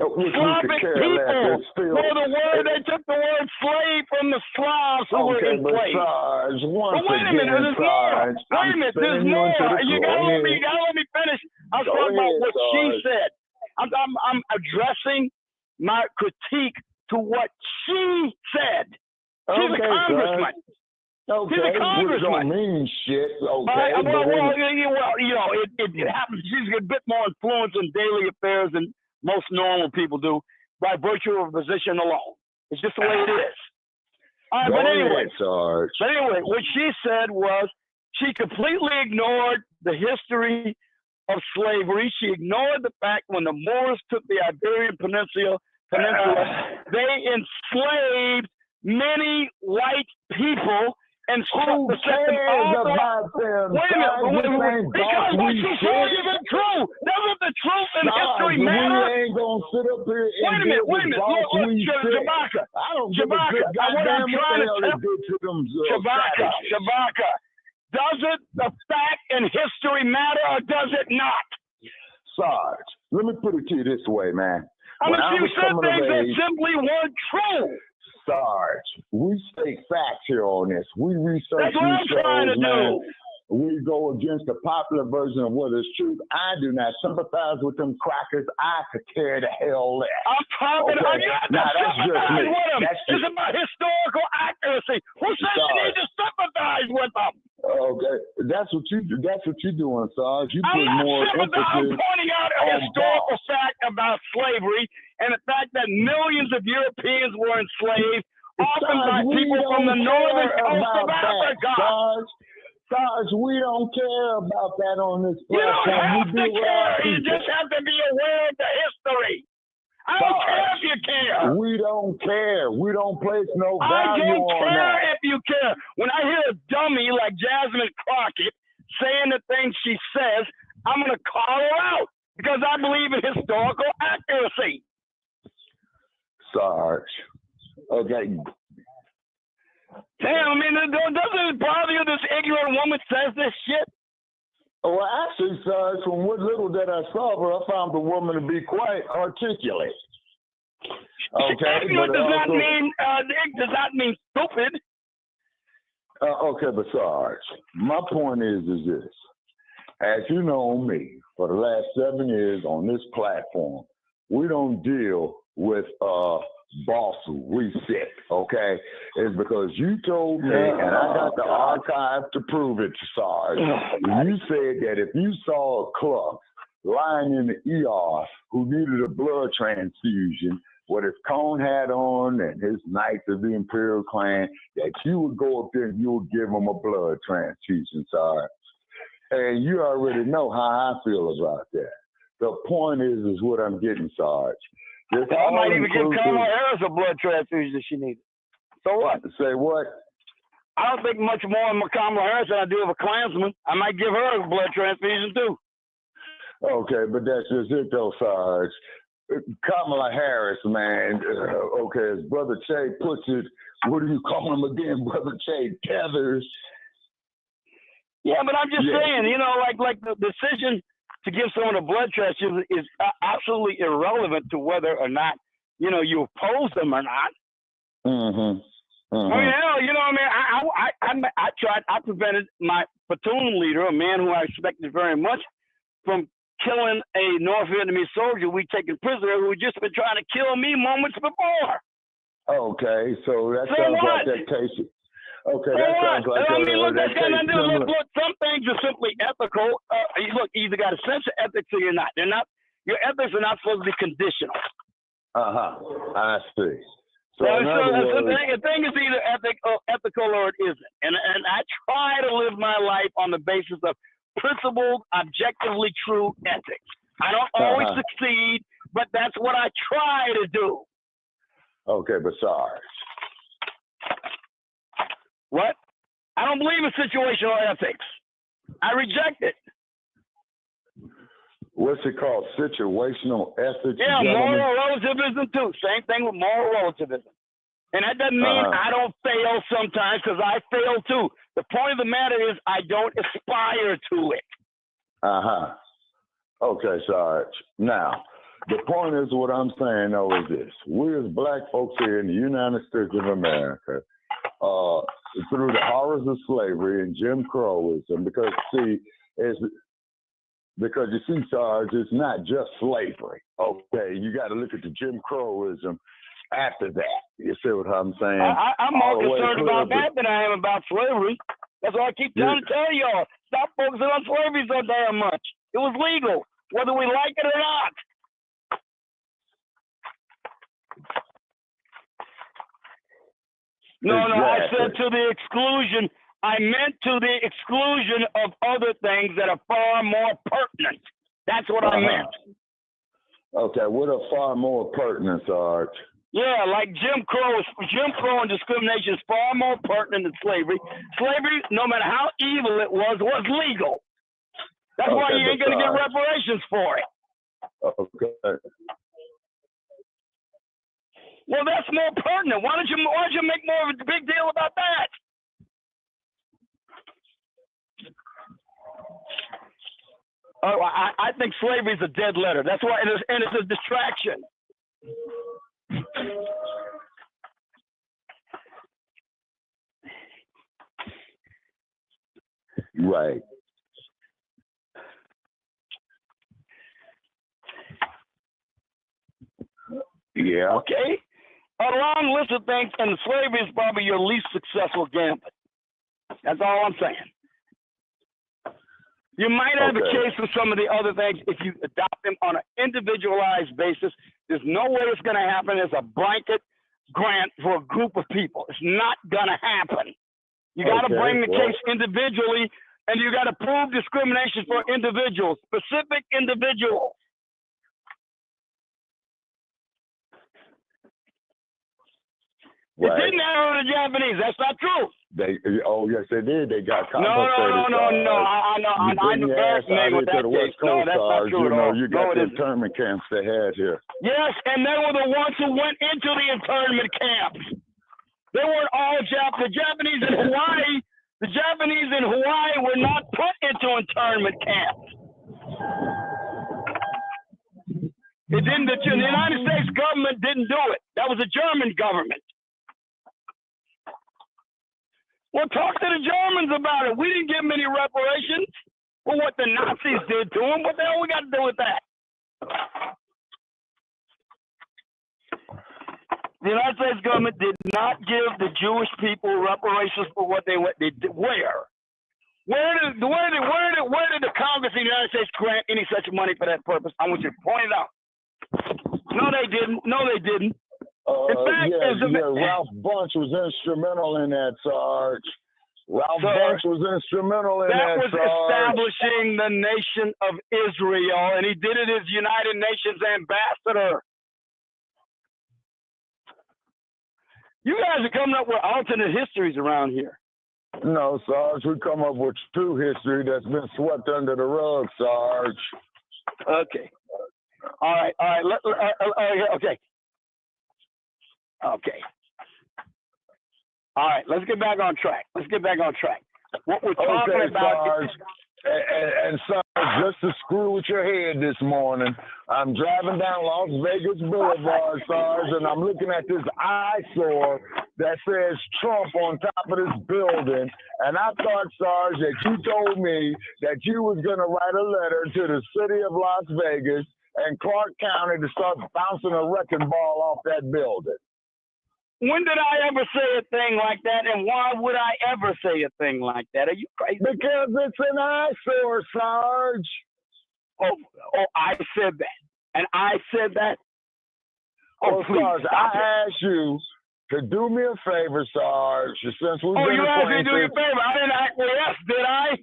Slavic people were the word, they took the word slave from the Slavs who were enslaved. But wait a minute, there's more. Wait a minute, there's more. You gotta let me finish. I was talking about what she said. I'm addressing my critique to what she said. She's a congressman. She's a congressman. Which don't mean shit. Okay. It happens. She's a bit more influence in daily affairs than most normal people do by virtue of a position alone. It's just the way it is. All right, but anyway, what she said was she completely ignored the history of slavery. She ignored the fact when the Moors took the Iberian Peninsula, they enslaved many white people and who cares about them? Wait a minute, because what you say isn't true. Doesn't the truth and history matter? We ain't gonna sit up here and wait a minute. Look, Shabaka. I don't give a good goddamn what the hell they did to them. Shabaka. Does it the fact and history matter or does it not? Sarge, let me put it to you this way, man. I mean, you said things that simply weren't true. Sarge, we state facts here on this. We research. That's what I'm trying to do. We go against the popular version of what is truth. I do not sympathize with them crackers. I could care the hell less. I'm talking about you have to sympathize with them. It's about historical accuracy. Who says you need to sympathize with them? Okay, that's what you're doing, Sarge. You put more emphasis. I'm pointing out a historical fact about slavery and the fact that millions of Europeans were enslaved, often by people from the northern coast of Africa. Sarge, we don't care about that on this platform. You don't have to care. You just have to be aware of the history. I don't care if you care. We don't care. We don't place no value on that. I don't care if you care. When I hear a dummy like Jasmine Crockett saying the things she says, I'm going to call her out because I believe in historical accuracy. Sarge. Okay. Damn, I mean, doesn't it bother you this ignorant woman says this shit? Well, actually, Sarge, from what little that I saw of her, I found the woman to be quite articulate. Okay, ignorant does not mean stupid. Okay, but Sarge, my point is this. as you know me, for the last 7 years on this platform, we don't deal with boss reset, okay? It's because you told me, and I got the archive to prove it, Sarge. You said that if you saw a clerk lying in the ER who needed a blood transfusion with his cone hat on and his Knights of the Imperial Clan, that you would go up there and you would give him a blood transfusion, Sarge. And you already know how I feel about that. The point is what I'm getting, Sarge. I might even give Kamala Harris a blood transfusion if she needed. So what? Say what? I don't think much more of Kamala Harris than I do of a Klansman. I might give her a blood transfusion too. Okay, but that's just it though, Sarge. Kamala Harris, man. Okay, as Brother Che puts it, what do you call him again, Brother Che? Tethers. Yeah, but I'm just saying, you know, like the decision to give someone a blood transfusion is absolutely irrelevant to whether or not, you know, you oppose them or not. Mm-hmm. Mm-hmm. I mean, hell, you know what I mean? I prevented my platoon leader, a man who I respected very much, from killing a North Vietnamese soldier we taken prisoner who had just been trying to kill me moments before. Okay, so that sounds like that case. Okay, that sounds like I mean, look, that's got nothing to do. Look, some things are simply ethical. Look, you either got a sense of ethics or you're not. They're not. Your ethics are not supposed to be conditional. I see. So the thing is either ethical or it isn't. And I try to live my life on the basis of principled, objectively true ethics. I don't always succeed, but that's what I try to do. Okay, but Sarge. What? I don't believe in situational ethics. I reject it. What's it called? Situational ethics? Yeah, moral relativism too. Same thing with moral relativism. And that doesn't mean I don't fail sometimes, because I fail too. The point of the matter is I don't aspire to it. Okay, Sarge. Now, the point is what I'm saying though is this. We as black folks here in the United States of America, through the horrors of slavery and Jim Crowism, because you see, Sarge, it's not just slavery. Okay, you got to look at the Jim Crowism after that. You see what I'm saying? I'm more concerned about that than I am about slavery. That's why I keep trying to tell y'all. Stop focusing on slavery so damn much. It was legal, whether we like it or not. No, I said to the exclusion. I meant to the exclusion of other things that are far more pertinent. That's what I meant. Okay, what are far more pertinent, Sarge? Yeah, like Jim Crow and discrimination is far more pertinent than slavery. Slavery, no matter how evil it was legal. That's why you ain't going to get reparations for it. Okay. Well, that's more pertinent. Why don't you make more of a big deal about that? Oh, I think slavery is a dead letter. That's why, and it's a distraction. Right. Yeah. Okay. A long list of things, and slavery is probably your least successful gambit. That's all I'm saying. You might have a case with some of the other things if you adopt them on an individualized basis. There's no way it's going to happen as a blanket grant for a group of people. It's not going to happen. You got to bring the case individually, and you got to prove discrimination for individuals, specific individuals. It didn't happen to the Japanese. That's not true. Yes, they did. They got compensated. No. I'm embarrassed with that case. No, that's not true at all. You got the internment camps they had here. Yes, and they were the ones who went into the internment camps. They weren't all Japanese. The Japanese in Hawaii were not put into internment camps. It didn't. The United States government didn't do it. That was the German government. Well, talk to the Germans about it. We didn't give them any reparations. Well, what the Nazis did to them, what the hell we got to do with that? The United States government did not give the Jewish people reparations for what they did. Where? Where did the Congress of the United States grant any such money for that purpose? I want you to point it out. No, they didn't. No, they didn't. In fact, Ralph Bunche was instrumental in that, Sarge. Ralph Bunche was instrumental in that, Sarge. That was establishing the nation of Israel, and he did it as United Nations ambassador. You guys are coming up with alternate histories around here. No, Sarge, we come up with true history that's been swept under the rug, Sarge. Okay. All right. Okay. All right. Let's get back on track. What we're talking about. Sarge. And Sarge, just to screw with your head this morning, I'm driving down Las Vegas Boulevard, Sarge, and I'm looking at this eyesore that says Trump on top of this building. And I thought, Sarge, that you told me that you was going to write a letter to the city of Las Vegas and Clark County to start bouncing a wrecking ball off that building. When did I ever say a thing like that, and why would I ever say a thing like that? Are you crazy? Because it's an eyesore, Sarge. Oh, I said that. And I said that? Oh, Sarge, I asked you to do me a favor, Sarge, since we've been you asked me to do you a favor. I didn't acquiesce, did I?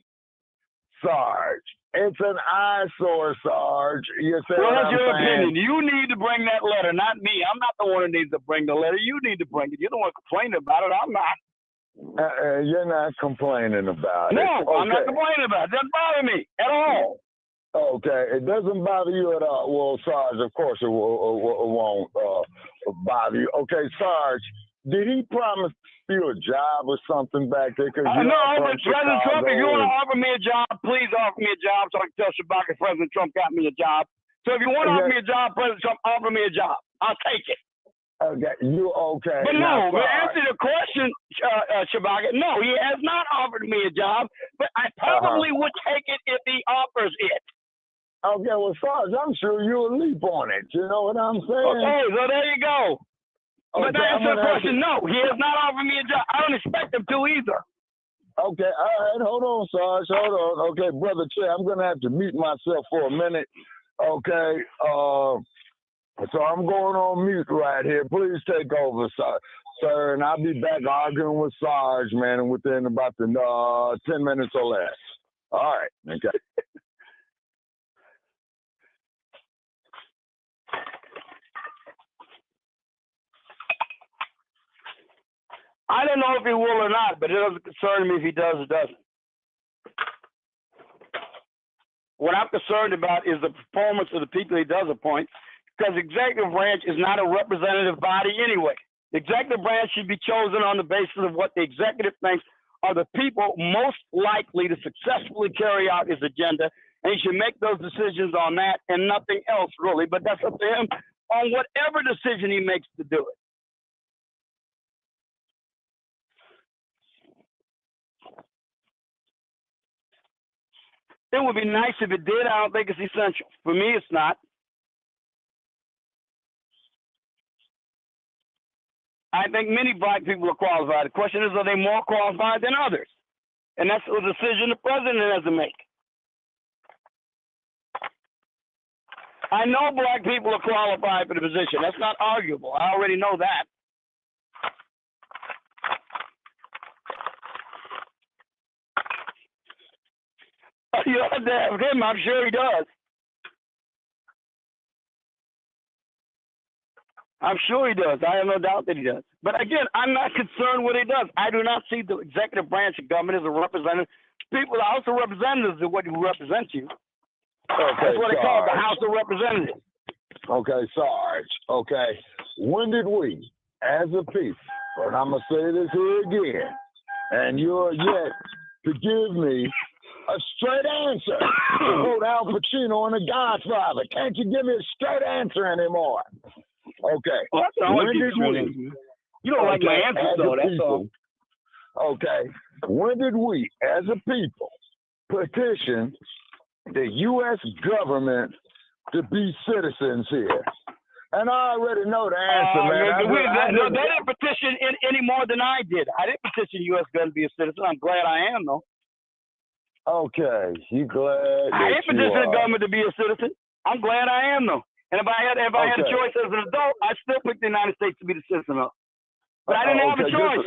Sarge, it's an eyesore, Sarge. You said well, that's your opinion. You need to bring that letter, not me. I'm not the one who needs to bring the letter. You need to bring it. You're the one complaining about it. I'm not. You're not complaining about it. No, I'm not complaining about it. It doesn't bother me at all. Okay, it doesn't bother you at all. Well, Sarge, of course it won't bother you. Okay, Sarge, did he promise you a job or something back there? No, but President Trump, if you want to offer me a job, please offer me a job so I can tell Shabaka President Trump got me a job. So if you want to offer me a job, President Trump, offer me a job. I'll take it. Okay, you okay. But no, to answer the question, Shabaka, no, he has not offered me a job, but I probably would take it if he offers it. Okay, well, Sarge, I'm sure you'll leap on it. You know what I'm saying? Okay, so there you go. But to answer the question, no, he has not offered me a job. I don't expect him to either. Okay, all right, hold on, Sarge, hold on. Okay, Brother Che, I'm going to have to mute myself for a minute. Okay, so I'm going on mute right here. Please take over, sir, and I'll be back arguing with Sarge, man, within about 10 minutes or less. All right, okay. I don't know if he will or not, but it doesn't concern me if he does or doesn't. What I'm concerned about is the performance of the people he does appoint, because the executive branch is not a representative body anyway. The executive branch should be chosen on the basis of what the executive thinks are the people most likely to successfully carry out his agenda, and he should make those decisions on that and nothing else, really. But that's up to him on whatever decision he makes to do it. It would be nice if it did. I don't think it's essential. For me, it's not. I think many black people are qualified. The question is, are they more qualified than others? And that's a decision the president has to make. I know black people are qualified for the position. That's not arguable. I already know that. You have to have him. I'm sure he does. I'm sure he does. I have no doubt that he does. But again, I'm not concerned what he does. I do not see the executive branch of government as a representative. People, the House of Representatives are what represent you. Okay, that's what they call it, the House of Representatives. Okay, Sarge. Okay. When did we, as a people, and I'm going to say this here again, and you're yet to give me a straight answer to quote Al Pacino in The Godfather. Can't you give me a straight answer anymore? Okay. Well, when did we? You don't like my answers, though. That's all. Okay. When did we, as a people, petition the U.S. government to be citizens here? And I already know the answer, man. No, they didn't petition any more than I did. I didn't petition U.S. government to be a citizen. I'm glad I am, though. Okay, you glad? I didn't petition the government to be a citizen. I'm glad I am, though. And if I had a choice as an adult, I'd still pick the United States to be the citizen of. But I didn't have a choice.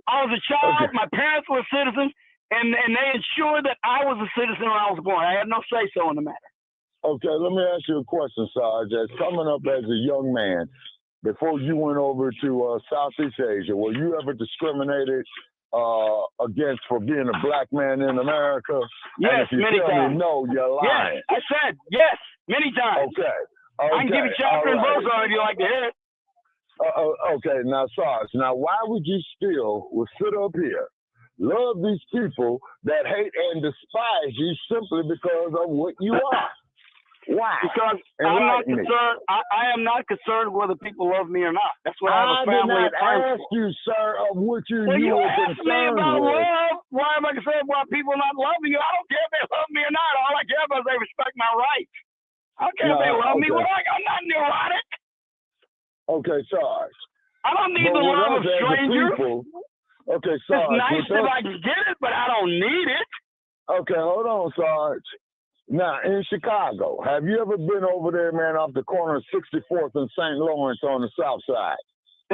I was a child. My parents were citizens, and they ensured that I was a citizen when I was born. I had no say-so in the matter. Okay, let me ask you a question, Sarge. As coming up as a young man, before you went over to Southeast Asia, were you ever discriminated against for being a black man in America? Yes, many times. No, you're lying. Yes, I said yes, many times. Okay. I can give you chapter and verse on it if you like to hear it. Okay, now, Sarge, why would you still sit up here, love these people that hate and despise you simply because of what you are? Why? Because I'm not concerned. I am not concerned whether people love me or not. That's what I have a family at home. I ask you, sir, of what you were asked me about with. love. Why am I concerned about people not loving you? I don't care if they love me or not. All I care about is they respect my rights. I don't care if they love me. I'm not neurotic. Okay, Sarge. I don't need the love of strangers. Okay, Sarge. It's nice if I can get it, but I don't need it. Okay, hold on, Sarge. Now, in Chicago, have you ever been over there, man, off the corner of 64th and St. Lawrence on the south side?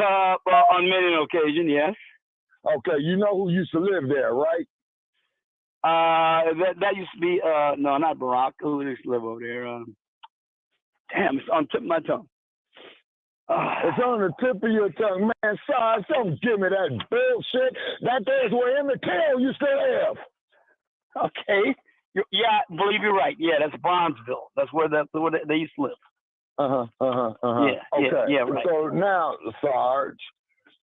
On many occasions, yes. Okay, you know who used to live there, right? That used to be, no, not Barack. Who used to live over there? Damn, it's on the tip of my tongue. It's on the tip of your tongue. Man, Sarge, don't give me that bullshit. That there's where Emmett Till used to live. Okay. Yeah, I believe you're right. Yeah, that's Bronzeville. That's where they used to live. Yeah. Okay. Yeah, right. So now, Sarge,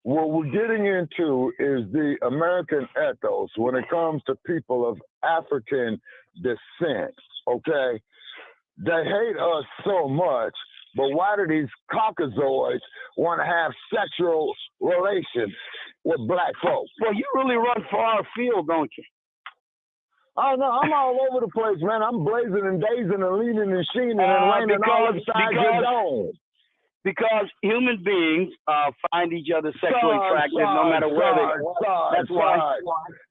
what we're getting into is the American ethos when it comes to people of African descent, okay? They hate us so much, but why do these Caucasoids want to have sexual relations with black folks? Well, you really run far afield, don't you? Oh, no, I'm all over the place, man. I'm blazing and dazing and leaning and sheening and landing all inside your dome. Because human beings find each other sexually attractive no matter where they are. That's why.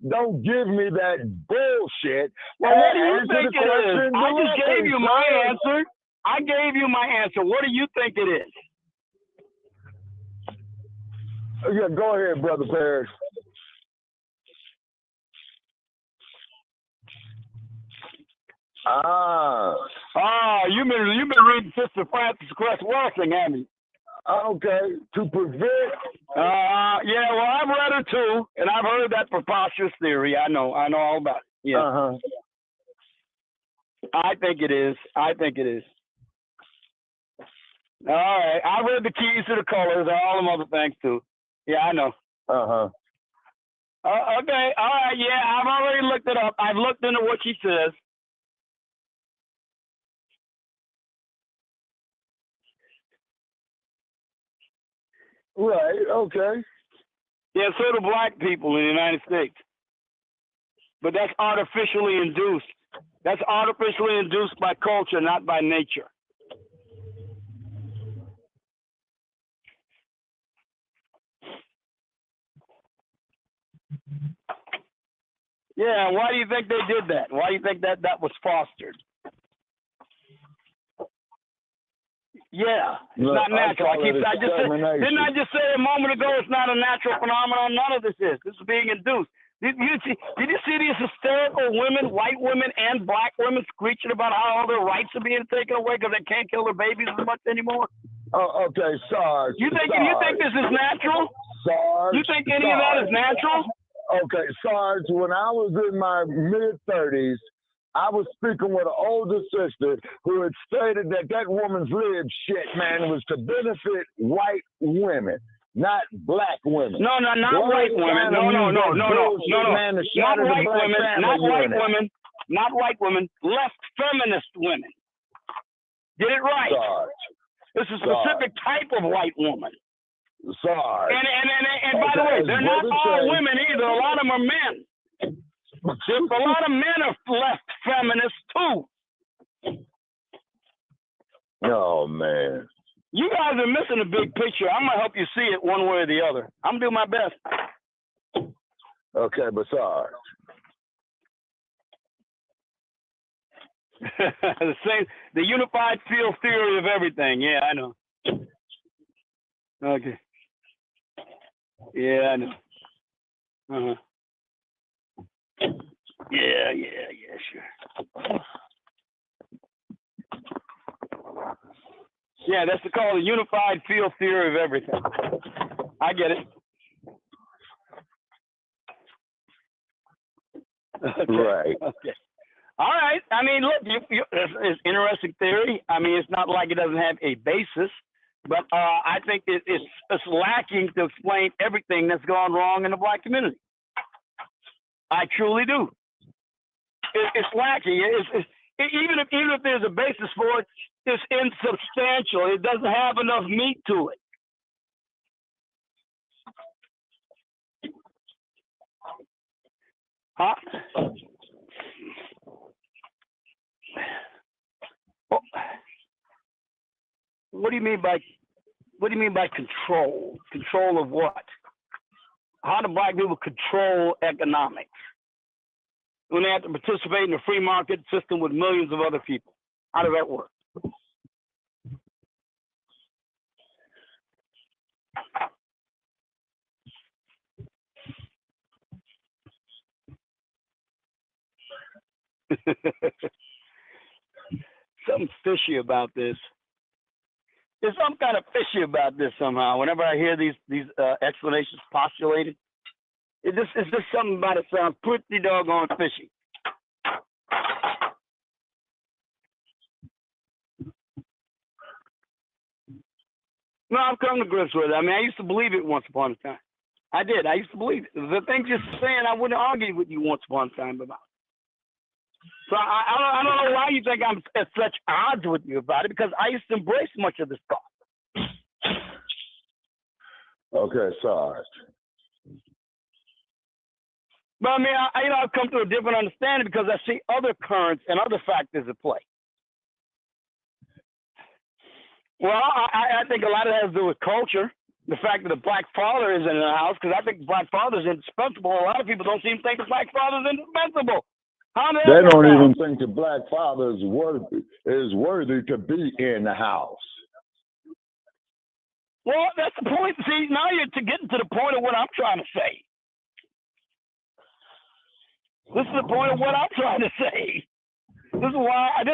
Don't give me that bullshit. Well, what do you think it is? I just gave you my answer. I gave you my answer. What do you think it is? Yeah, go ahead, Brother Parrish. You've been reading Sister Frances Cress Welsing, haven't you? Okay, to prevent. Yeah, well, I've read her too, and I've heard that preposterous theory. I know all about it. Yeah. I think it is. All right, I read The Keys to the Colors and all them other things too. Yeah, I know. Okay, all right, yeah, I've already looked it up. I've looked into what she says. Right, okay. Yeah, so do black people in the United States. But that's artificially induced. That's artificially induced by culture, not by nature. Yeah, why do you think they did that? Why do you think that was fostered? Yeah, it's not natural. Didn't I just say a moment ago it's not a natural phenomenon? None of this is. This is being induced. Did you see these hysterical women, white women and black women, screeching about how all their rights are being taken away because they can't kill their babies as much anymore? Oh, okay, Sarge. You think this is natural? Sarge. You think any of that is natural? Okay, Sarge, when I was in my mid-30s, I was speaking with an older sister who had stated that woman's lib shit, man, was to benefit white women, not black women. No, not white women. No. Not white women. Not white women. Left feminist women. Get it right. Sarge. It's a specific type of white woman. Sarge. And by the way, they're not all women either. A lot of them are men. a lot of men are left feminists too. Oh man. You guys are missing the big picture. I'm gonna help you see it one way or the other. I'm gonna do my best. Okay, but sorry. The unified field theory of everything. Yeah, I know. Okay. Yeah, I know. Uh-huh. Yeah, sure. Yeah, that's called the unified field theory of everything. I get it. Okay. Right. Okay. All right. I mean, look, it's interesting theory. I mean, it's not like it doesn't have a basis, but I think it's lacking to explain everything that's gone wrong in the Black community. I truly do. It's lacking. Even if there's a basis for it, it's insubstantial. It doesn't have enough meat to it. Huh? What do you mean by control? Control of what? How do Black people control economics when they have to participate in a free market system with millions of other people? How does that work? Something fishy about this. There's some kind of fishy about this somehow. Whenever I hear these explanations postulated, it's just something about it sounds pretty doggone fishy. No, I've come to grips with it. I mean, I used to believe it once upon a time. I did. I used to believe it. The things you're saying, I wouldn't argue with you once upon a time about. So I don't know why you think I'm at such odds with you about it, because I used to embrace much of this stuff. Okay, sorry. But I mean, I've come to a different understanding because I see other currents and other factors at play. Well, I think a lot of that has to do with culture. The fact that the Black father isn't in the house, because I think the Black father is indispensable. A lot of people don't seem to think the Black father is indispensable. They don't even think the Black father is worthy to be in the house. Well, that's the point. See, now you're getting to the point of what I'm trying to say. This is the point of what I'm trying to say. This is why I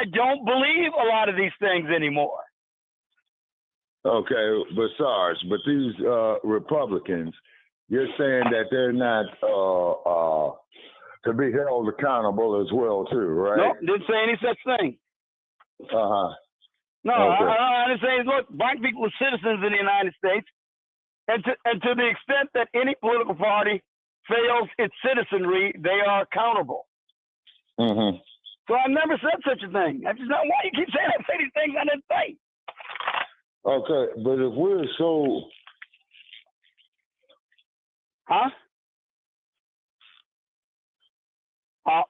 don't believe a lot of these things anymore. Okay, but Sarge, but these Republicans, you're saying that they're not to be held accountable as well too, right? No, didn't say any such thing. Uh-huh. No, okay. I didn't say, look, Black people are citizens in the United States, and to the extent that any political party fails its citizenry, they are accountable. Mm-hmm. So I never said such a thing. I just know why you keep saying I say these things I didn't say. Okay, but if we're so... Huh?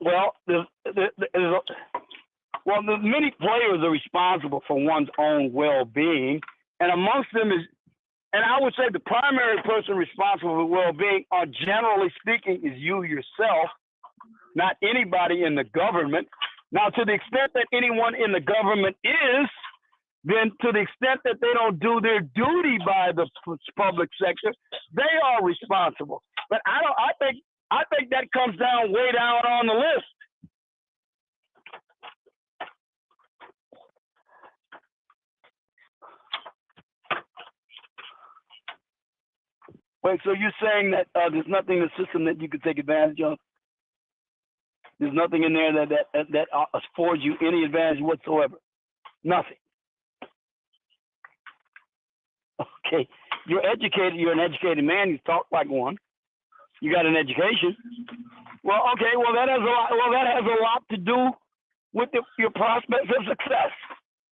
Well, the many players are responsible for one's own well-being, and amongst them is, and I would say the primary person responsible for well-being, generally speaking, is you yourself, not anybody in the government. Now, to the extent that anyone in the government is, then to the extent that they don't do their duty by the public sector, they are responsible. But I think that comes down way down on the list. Wait, so you're saying that there's nothing in the system that you could take advantage of? There's nothing in there that affords you any advantage whatsoever? Nothing. Okay, you're educated. You're an educated man. You talk like one. You got an education. Well, okay. Well, that has a lot to do with your prospects of success.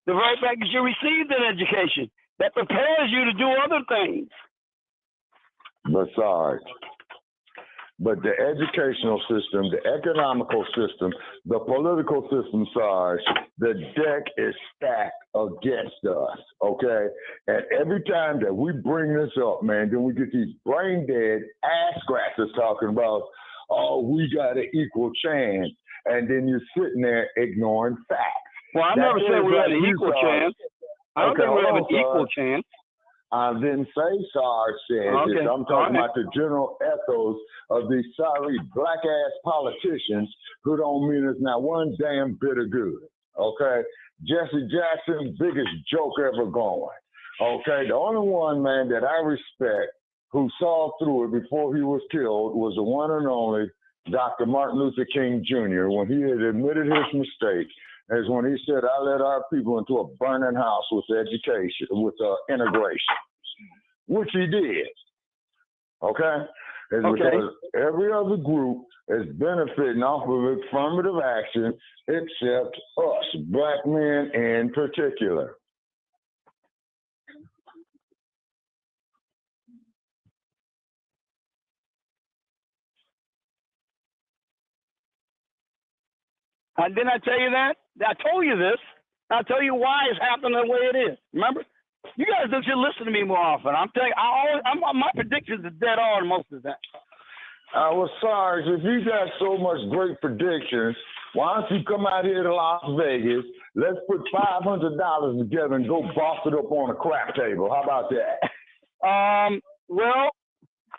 The very fact that you received an education that prepares you to do other things. But Sarge, but the educational system, the economical system, the political system, Sarge, the deck is stacked against us, okay? And every time that we bring this up, man, then we get these brain dead ass scratchers talking about, oh, we got an equal chance. And then you're sitting there ignoring facts. Well, I never said we had an equal chance. I don't think we have an equal chance. I didn't say Sarge said this. I'm talking about the general ethos of these sorry black-ass politicians who don't mean us not one damn bit of good, okay? Jesse Jackson, biggest joke ever going, okay? The only one, man, that I respect who saw through it before he was killed was the one and only Dr. Martin Luther King Jr. when he had admitted his mistake, is when he said, I led our people into a burning house with education, with integration, which he did, okay? It's because every other group is benefiting off of affirmative action except us, black men in particular. Didn't I tell you that? I told you this. I'll tell you why it's happening the way it is. Remember? You guys should listen to me more often. I'm telling you, my predictions are dead on most of the time. Well, Sarge, if you got so much great predictions, why don't you come out here to Las Vegas? Let's put $500 together and go boss it up on a crap table. How about that? Well,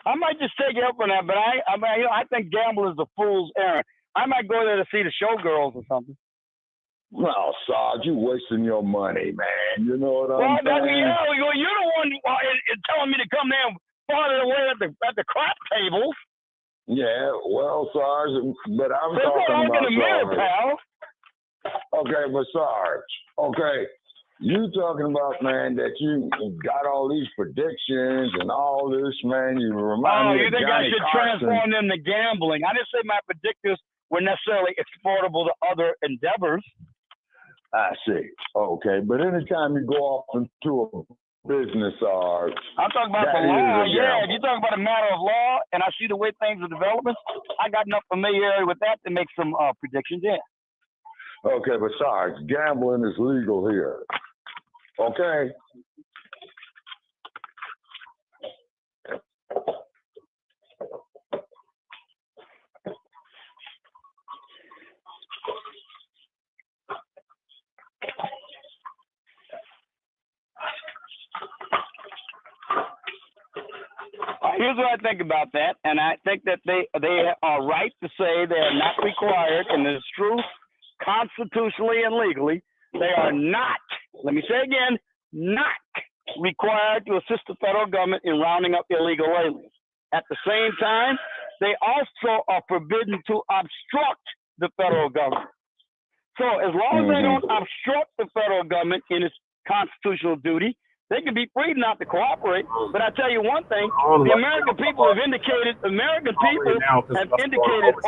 I might just take you up on that, but I think gambling is a fool's errand. I might go there to see the showgirls or something. No, Sarge, you wasting your money, man. You know what I'm saying? You're the one telling me to come there and farther away at the crap tables. Yeah, well, Sarge, but I'm talking about Sarge. Pal. Okay, but Sarge, okay, you talking about, man, that you got all these predictions and all this, man. You remind me of Johnny Carson. Oh, you think I should transform them to gambling? I didn't say my predictors were necessarily exportable to other endeavors. I see. Okay, but anytime you go off into a business, I'm talking about the law. Yeah, if you talk about a matter of law, and I see the way things are developing, I got enough familiarity with that to make some predictions. Yeah. Okay, but Sarge, gambling is legal here. Okay. Here's what I think about that, and I think that they are right to say they are not required, and it's true constitutionally and legally, they are not, let me say again, not required to assist the federal government in rounding up illegal aliens. At the same time, they also are forbidden to obstruct the federal government. So as long as they don't obstruct the federal government in its constitutional duty, they can be free not to cooperate. But I tell you one thing, the American people have indicated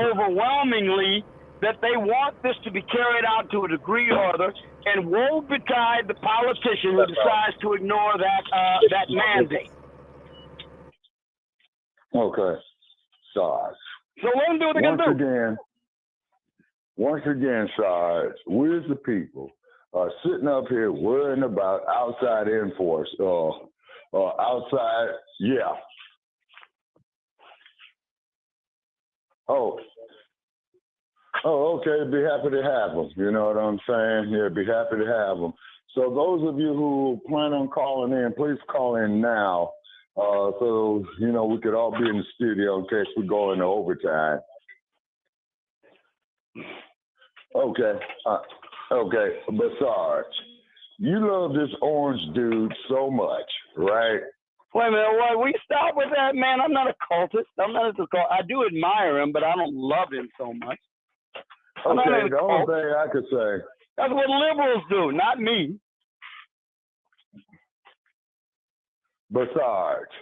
overwhelmingly that they want this to be carried out to a degree or other, and woe betide the politician who decides to ignore that mandate. Okay, Sarge. So let them do what they can do. Once again, Sarge, we as the people are sitting up here worrying about outside enforce or outside, yeah. Oh, okay, be happy to have them. You know what I'm saying? Yeah, be happy to have them. So those of you who plan on calling in, please call in now so, you know, we could all be in the studio in case we go into overtime. Okay. Okay, but Sarge, you love this orange dude so much, right? Wait a minute, will you stop with that, man? I'm not a cultist. I'm not a cult. I do admire him, but I don't love him so much. Okay, the only thing I could say. That's what liberals do, not me. But Sarge,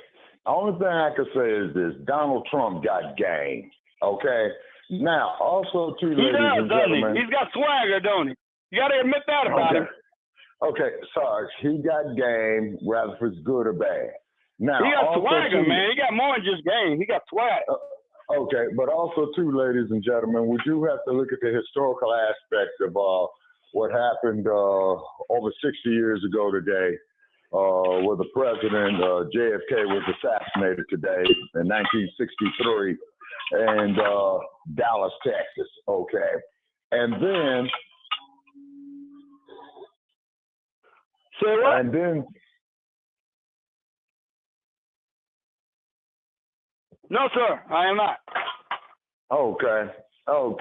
the only thing I could say is this: Donald Trump got game. Okay. Now, also too, ladies and gentlemen, he's got swagger, don't he? You got to admit that about him. Okay, Sarge, he got game, whether it's good or bad. Now, he got swagger, man. He got more than just game. He got swagger. Okay, but also too, ladies and gentlemen, we do have to look at the historical aspects of what happened over 60 years ago today, where the president JFK was assassinated today in 1963 in Dallas, Texas. Okay, and then. Say what? And then. No, sir, I am not. Okay. All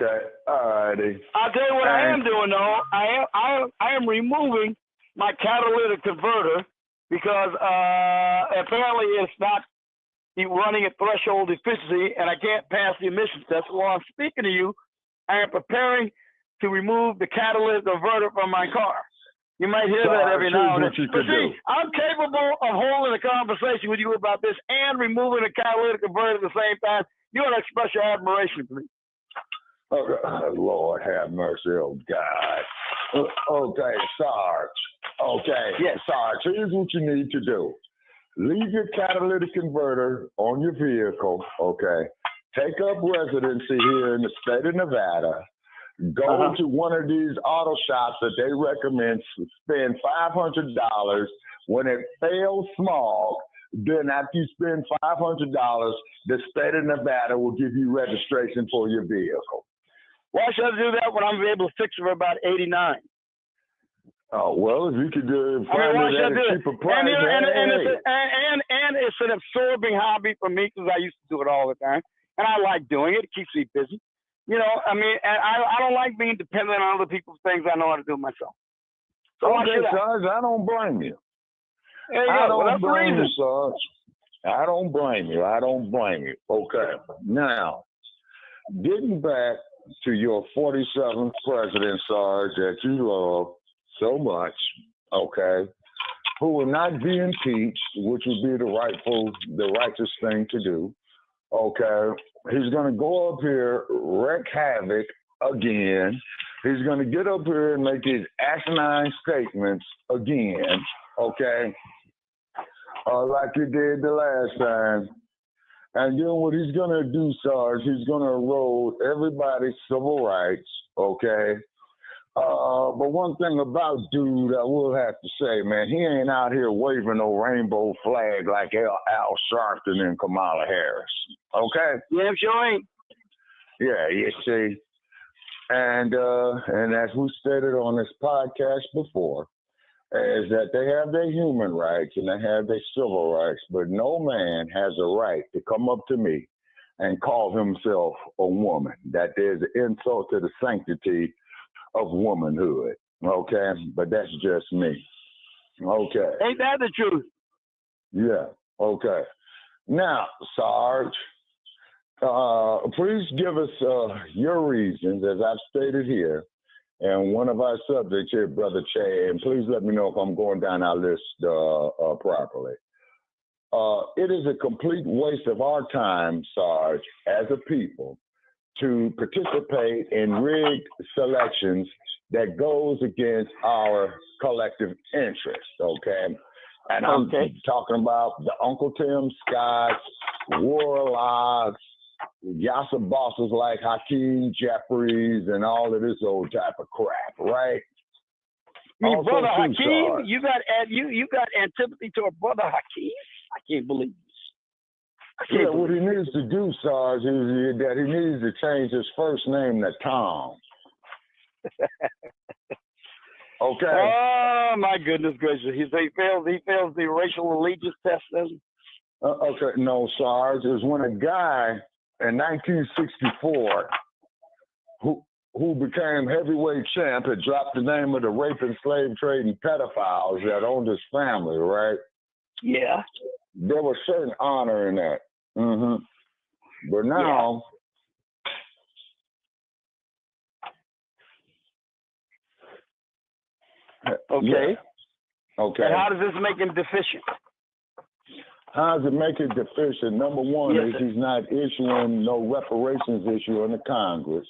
righty. I'll tell you what I am doing though. I am removing my catalytic converter because apparently it's not running at threshold efficiency and I can't pass the emissions test. While I'm speaking to you, I am preparing to remove the catalytic converter from my car. You might hear that every now and then. But see, I'm capable of holding a conversation with you about this and removing the catalytic converter at the same time. You want to express your admiration for me. Oh, Lord have mercy, oh God. Okay, Sarge. Okay, yes, Sarge, here's what you need to do. Leave your catalytic converter on your vehicle, okay? Take up residency here in the state of Nevada. Go to one of these auto shops that they recommend, spend $500. When it fails small, then after you spend $500, the state of Nevada will give you registration for your vehicle. Why should I do that when I'm able to fix it for about 89? Oh, well, if you could find it at a cheaper price. And it's an absorbing hobby for me because I used to do it all the time. And I like doing it. It keeps me busy. You know, I mean, I don't like being dependent on other people's things. I know how to do it myself. So okay, Sarge, I don't blame you. There you go. Don't blame you, Sarge. I don't blame you. Okay. Now, getting back to your 47th president, Sarge, that you love so much, okay, who will not be impeached, which would be the righteous thing to do, okay. He's going to go up here, wreak havoc again. He's going to get up here and make his asinine statements again, okay, like he did the last time. And then what he's going to do, Sarge, he's going to erode everybody's civil rights, okay? But one thing about dude, I will have to say, man, he ain't out here waving no rainbow flag like Al Sharpton and Kamala Harris. Okay? Yeah, sure ain't. Yeah, you see. And as we stated on this podcast before, is that they have their human rights and they have their civil rights, but no man has a right to come up to me and call himself a woman. That there's an insult to the sanctity of womanhood, okay? But that's just me, okay? Ain't that the truth? Yeah, okay. Now, Sarge, please give us your reasons, as I've stated here, and one of our subjects here, Brother Che, and please let me know if I'm going down our list properly. It is a complete waste of our time, Sarge, as a people, to participate in rigged selections that goes against our collective interest, okay? And I'm talking about the Uncle Tim Scotts, Warlocks, Yassa bosses like Hakeem Jeffries and all of this old type of crap, right? I mean, Brother Hakeem, you got antipathy to a Brother Hakeem? I can't believe this. Yeah, what he needs to do, Sarge, is that he needs to change his first name to Tom. Okay. Oh my goodness gracious! He fails the racial allegiance test. Okay, no, Sarge. It was when a guy in 1964 who became heavyweight champ had dropped the name of the raping, slave trading pedophiles that owned his family, right? Yeah. There was certain honor in that. Mm-hmm. But now, okay. Yeah. Okay. And how does this make him deficient? How does it make it deficient? Number one is he's not issuing no reparations issue in the Congress.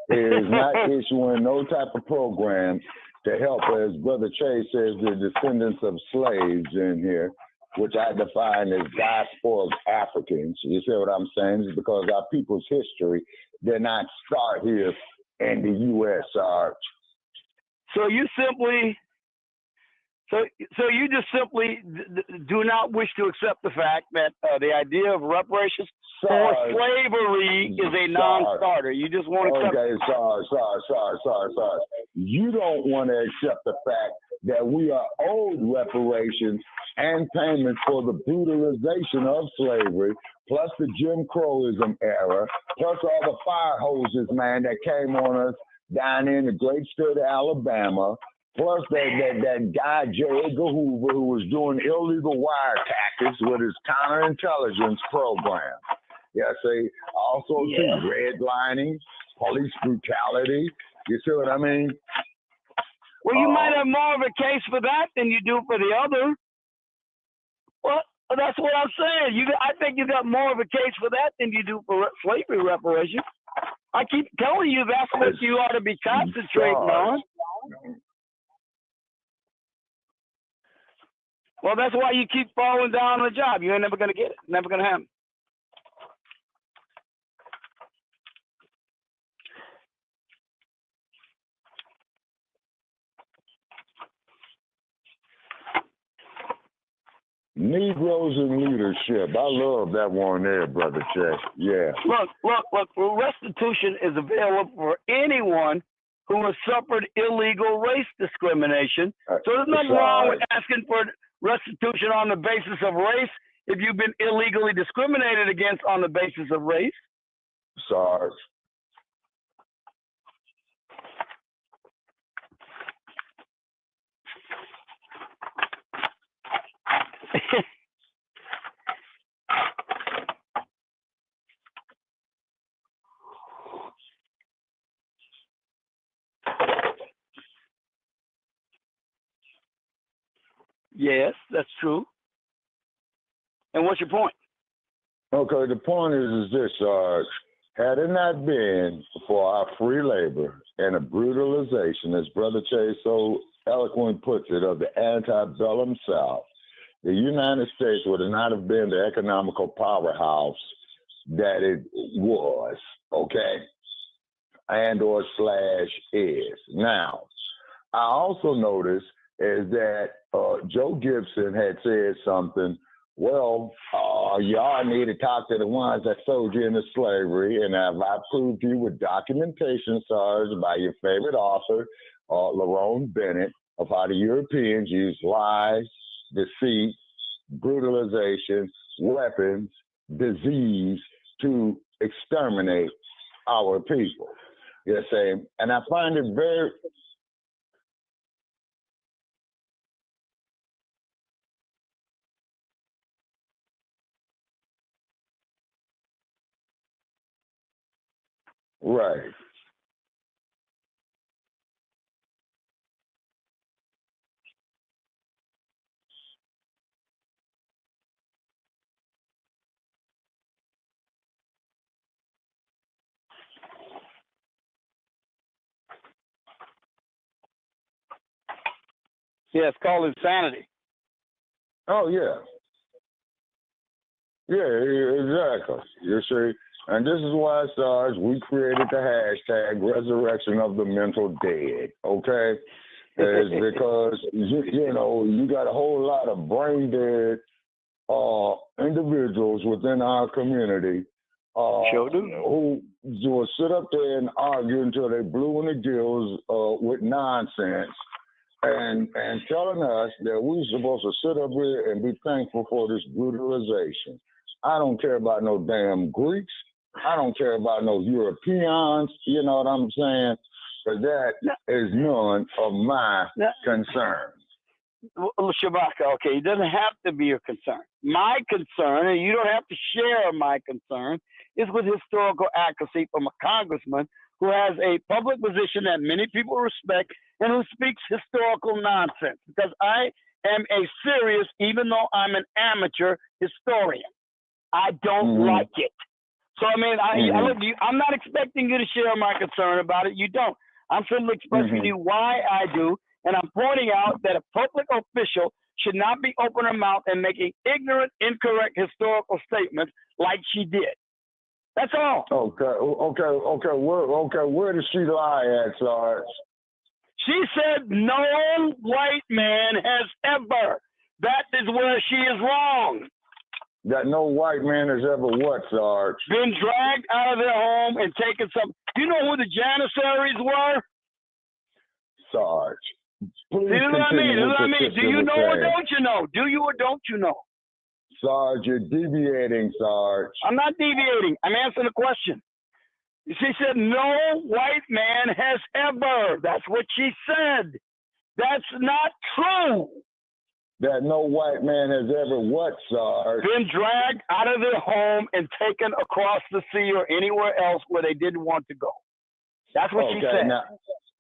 He is not issuing no type of program to help, as Brother Che says, the descendants of slaves in here. which I define as diasporic Africans. You see what I'm saying? It's because our people's history did not start here in the U.S., Sarge. So you simply, so you just simply do not wish to accept the fact that the idea of reparations for slavery is a non-starter. You just want to accept. Okay, Sarge. You don't want to accept the fact that we are owed reparations and payment for the brutalization of slavery, plus the Jim Crowism era, plus all the fire hoses, man, that came on us down in the great state of Alabama, plus that guy, J. Edgar Hoover, who was doing illegal wire tactics with his counterintelligence program. Yeah, see, also see redlining, police brutality. You see what I mean? Well, you might have more of a case for that than you do for the other. Well, that's what I'm saying. I think you got more of a case for that than you do for slavery reparations. I keep telling you that's what you ought to be concentrating on. Well, that's why you keep falling down on the job. You ain't never going to get it. Never going to happen. Negroes in leadership. I love that one there, Brother Chet. Yeah. Look. Restitution is available for anyone who has suffered illegal race discrimination. So there's nothing wrong with asking for restitution on the basis of race if you've been illegally discriminated against on the basis of race. Sarge. Yes, that's true. And what's your point? Okay, the point is this, Sarge. Had it not been for our free labor and the brutalization, as Brother Chase so eloquently puts it, of the antebellum South, the United States would not have been the economical powerhouse that it was, okay, and or slash is. Now, I also noticed is that Joe Gibson had said something, well, y'all need to talk to the ones that sold you into slavery, and have I proved you with documentation, Sarge, by your favorite author, Lerone Bennett, of how the Europeans used lies, deceit, brutalization, weapons, disease to exterminate our people. You know what I'm saying? And I find it very... Right. Yeah, it's called insanity. Oh, yeah. Yeah, exactly. You see? And this is why, Sarge, we created the hashtag resurrection of the mental dead, okay? It's because, you know, you got a whole lot of brain dead individuals within our community Sure do. who will sit up there and argue until they blue in the gills with nonsense and telling us that we're supposed to sit up here and be thankful for this brutalization. I don't care about no damn Greeks. I don't care about no Europeans, you know what I'm saying? But that is none of my concern. Well, Shabaka, okay, it doesn't have to be your concern. My concern, and you don't have to share my concern, is with historical accuracy from a congressman who has a public position that many people respect and who speaks historical nonsense. Because I am a serious, even though I'm an amateur historian, I don't like it. So, I mean, I'm not expecting you to share my concern about it. You don't. I'm simply expressing to you why I do, and I'm pointing out that a public official should not be opening her mouth and making ignorant, incorrect historical statements like she did. That's all. Okay. Where does she lie at, Sarge? She said no white man has ever. That is where she is wrong. That no white man has ever what, Sarge? Been dragged out of their home and taken some. Do you know who the Janissaries were? Sarge, please See, this is what I mean. This is what I mean. Do you know or don't you know? Do you or don't you know? Sarge, you're deviating, Sarge. I'm not deviating. I'm answering the question. She said, no white man has ever. That's what she said. That's not true. That no white man has ever what, Sarge? Been dragged out of their home and taken across the sea or anywhere else where they didn't want to go. That's what she said. Now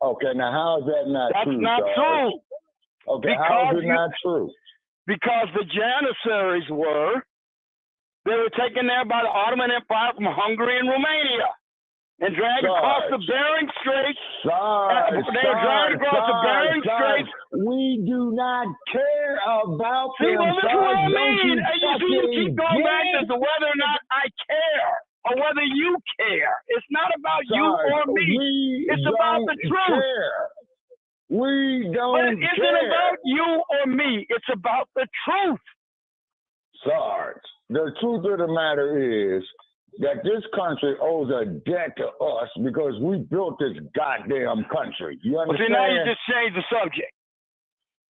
how is that not true? That's not true. Okay, how is it not true? Because the Janissaries they were taken there by the Ottoman Empire from Hungary and Romania and dragged across the Bering Straits. They were dragged across the Bering Straits. We do not care about them. See, well, this is what I mean. You keep going back to whether or not I care or whether you care. It's not about you or me. It's about the truth. We don't care. But it isn't about you or me. It's about the truth. Sarge, the truth of the matter is that this country owes a debt to us because we built this goddamn country. You understand? See, now you just changed the subject.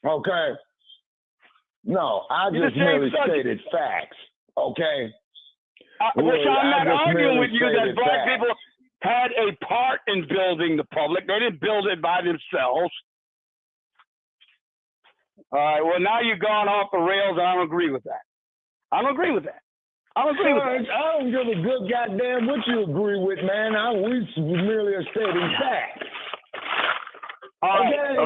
Okay. No, I just merely stated facts. Okay. I'm not arguing with you that black people had a part in building the public. They didn't build it by themselves. All right. Well, now you've gone off the rails, and I don't agree with that. I don't agree with that. I don't give a good goddamn what you agree with, man. We merely are stating facts. All right.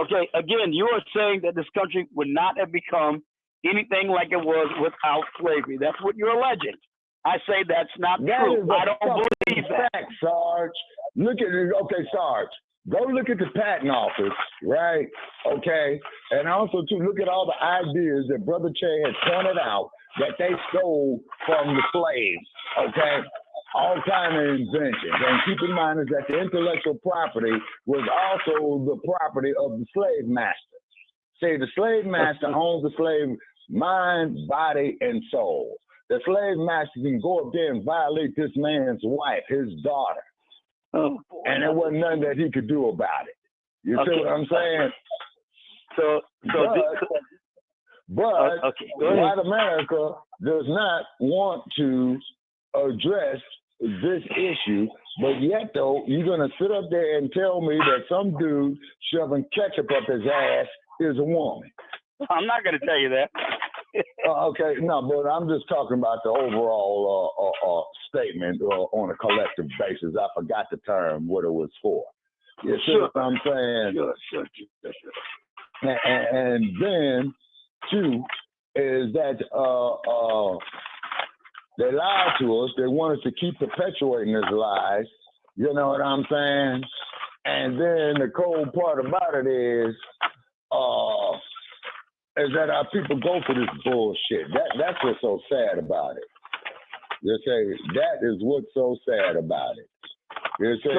Okay. Again, you are saying that this country would not have become anything like it was without slavery. That's what you're alleging. I say that's not true. I don't believe that. Fact, Sarge. Look at it. Okay, Sarge. Go look at the patent office, right? Okay. And also, too, look at all the ideas that Brother Che had pointed out that they stole from the slaves, okay? All kind of inventions. And keep in mind is that the intellectual property was also the property of the slave master. See, the slave master owns the slave mind, body, and soul. The slave master can go up there and violate this man's wife, his daughter. Oh, and there wasn't nothing that he could do about it. You see what I'm saying? But white America does not want to address this issue, but yet, though, you're going to sit up there and tell me that some dude shoving ketchup up his ass is a woman. I'm not going to tell you that. Okay, no, but I'm just talking about the overall statement on a collective basis. I forgot the term, what it was for. You see what I'm saying? Sure. And then, two, is that they lied to us. They want us to keep perpetuating this lies. You know what I'm saying? And then the cold part about it is that our people go for this bullshit. That's what's so sad about it. You say that is what's so sad about it. You say.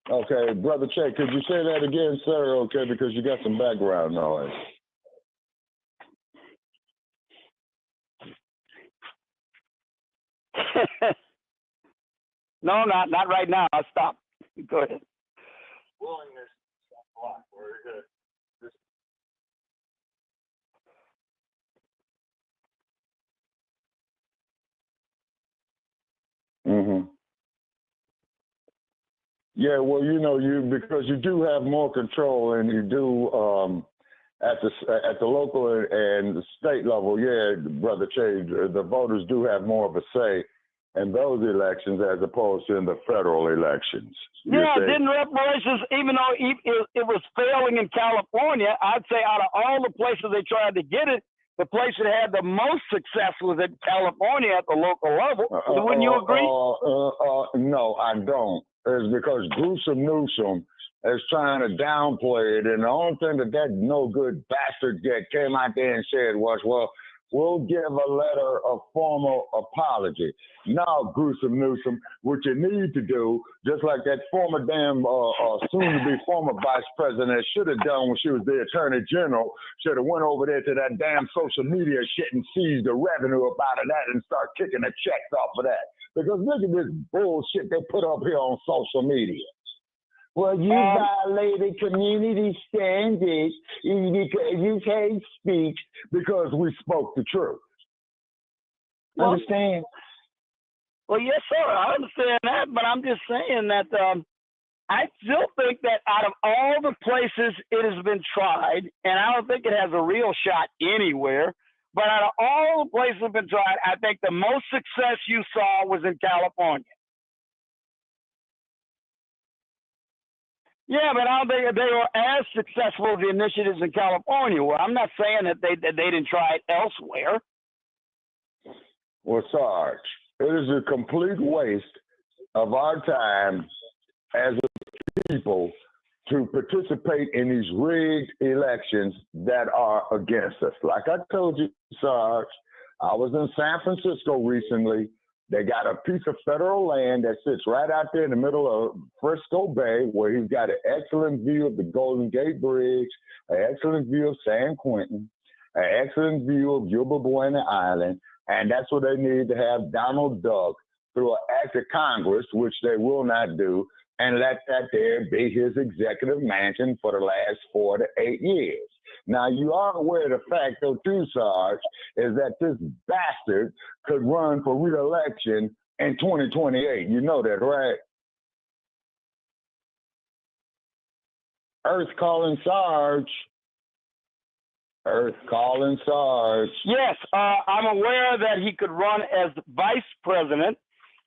Okay, Brother Che, could you say that again, sir? Okay, because you got some background noise. No, not right now. I'll stop. Go ahead. Willingness block. Mm-hmm. Yeah, well, because you do have more control, and you do at the local and the state level. Yeah, Brother Che, the voters do have more of a say in those elections as opposed to in the federal elections. Yeah, didn't reparations, even though it was failing in California, I'd say out of all the places they tried to get it, the place that had the most success was in California at the local level. Wouldn't you agree? No, I don't. It's because Gruesome Newsom is trying to downplay it, and the only thing that no good bastard came out there and said was, well, we'll give a letter of formal apology. Now, Gruesome Newsom, what you need to do, just like that former damn soon-to-be former vice president should have done when she was the attorney general, should have went over there to that damn social media shit and seized the revenue up out of that and start kicking the checks off of that. Because look at this bullshit they put up here on social media. Well, you violated community standards. You can't speak because we spoke the truth. Understand? Well, yes, sir. I understand that, but I'm just saying that I still think that out of all the places it has been tried, and I don't think it has a real shot anywhere, but out of all the places that have been tried, I think the most success you saw was in California. Yeah, but I don't think they were as successful as the initiatives in California were. I'm not saying that they didn't try it elsewhere. Well, Sarge, it is a complete waste of our time as a people to participate in these rigged elections that are against us. Like I told you, Sarge, I was in San Francisco recently. They got a piece of federal land that sits right out there in the middle of Frisco Bay, where he's got an excellent view of the Golden Gate Bridge, an excellent view of San Quentin, an excellent view of Yuba Buena Island, and that's what they need to have Donald Duck through an act of Congress, which they will not do, and let that there be his executive mansion for the last 4 to 8 years. Now, you are aware of the fact, though, too, Sarge, is that this bastard could run for re-election in 2028. You know that, right? Earth calling Sarge. Earth calling Sarge. Yes, I'm aware that he could run as vice president,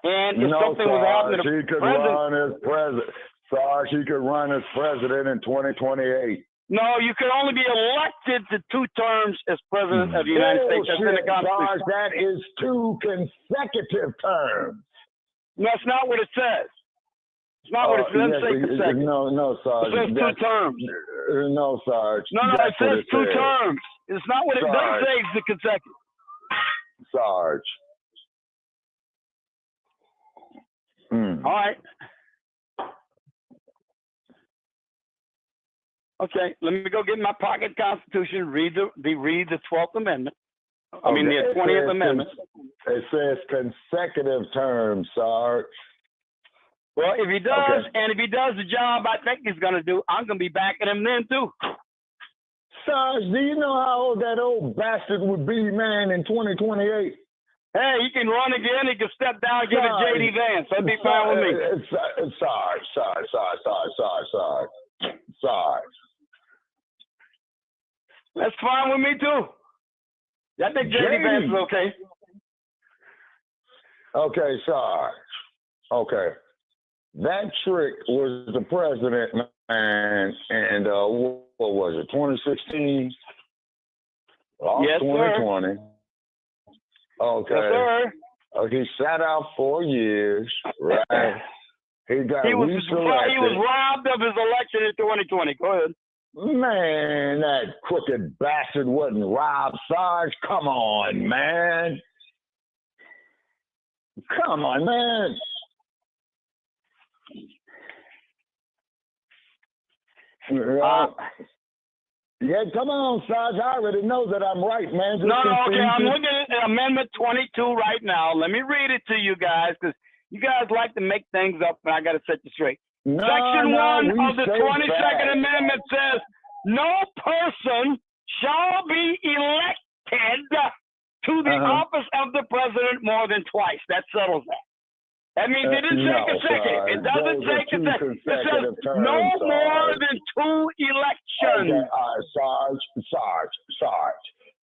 and if something was happening to he could run as president. Sarge, he could run as president in 2028. No, you can only be elected to 2 terms as president of the United States. That's in the Constitution. That is 2 consecutive terms. That's not what it says. It's not what it says. It says consecutive. No, Sarge. It says 2 terms. No, Sarge. No, it says 2 terms. It's not what it does say. It's the consecutive. Sarge. All right. Okay, let me go get my pocket Constitution, read the 12th Amendment. I mean, the 20th Amendment. It says consecutive terms, Sarge. Well, if he does, and if he does the job I think he's going to do, I'm going to be backing him then, too. Sarge, do you know how old that old bastard would be, man, in 2028? Hey, he can run again. He can step down and give it J.D. Vance. That'd be fine with me. Sarge. That's fine with me, too. I think J.D. Vance is okay. Okay, Sarge. Okay. That trick was the president, man, and what was it, 2016? Lost yes, 2020. Sir. Okay. Yes, sir. He sat out 4 years, right? He was robbed of his election in 2020. Go ahead. Man, that crooked bastard wasn't robbed, Sarge. Come on, man. Come on, man. Yeah, come on, Sarge. I already know that I'm right, man. Okay. I'm looking at Amendment 22 right now. Let me read it to you guys, because you guys like to make things up, and I got to set you straight. Section 1 of the 22nd Amendment says, no person shall be elected to the office of the president more than twice. That settles that. That means it didn't say consecutive. It doesn't say consecutive. It says no more than 2 elections. Okay, Sarge.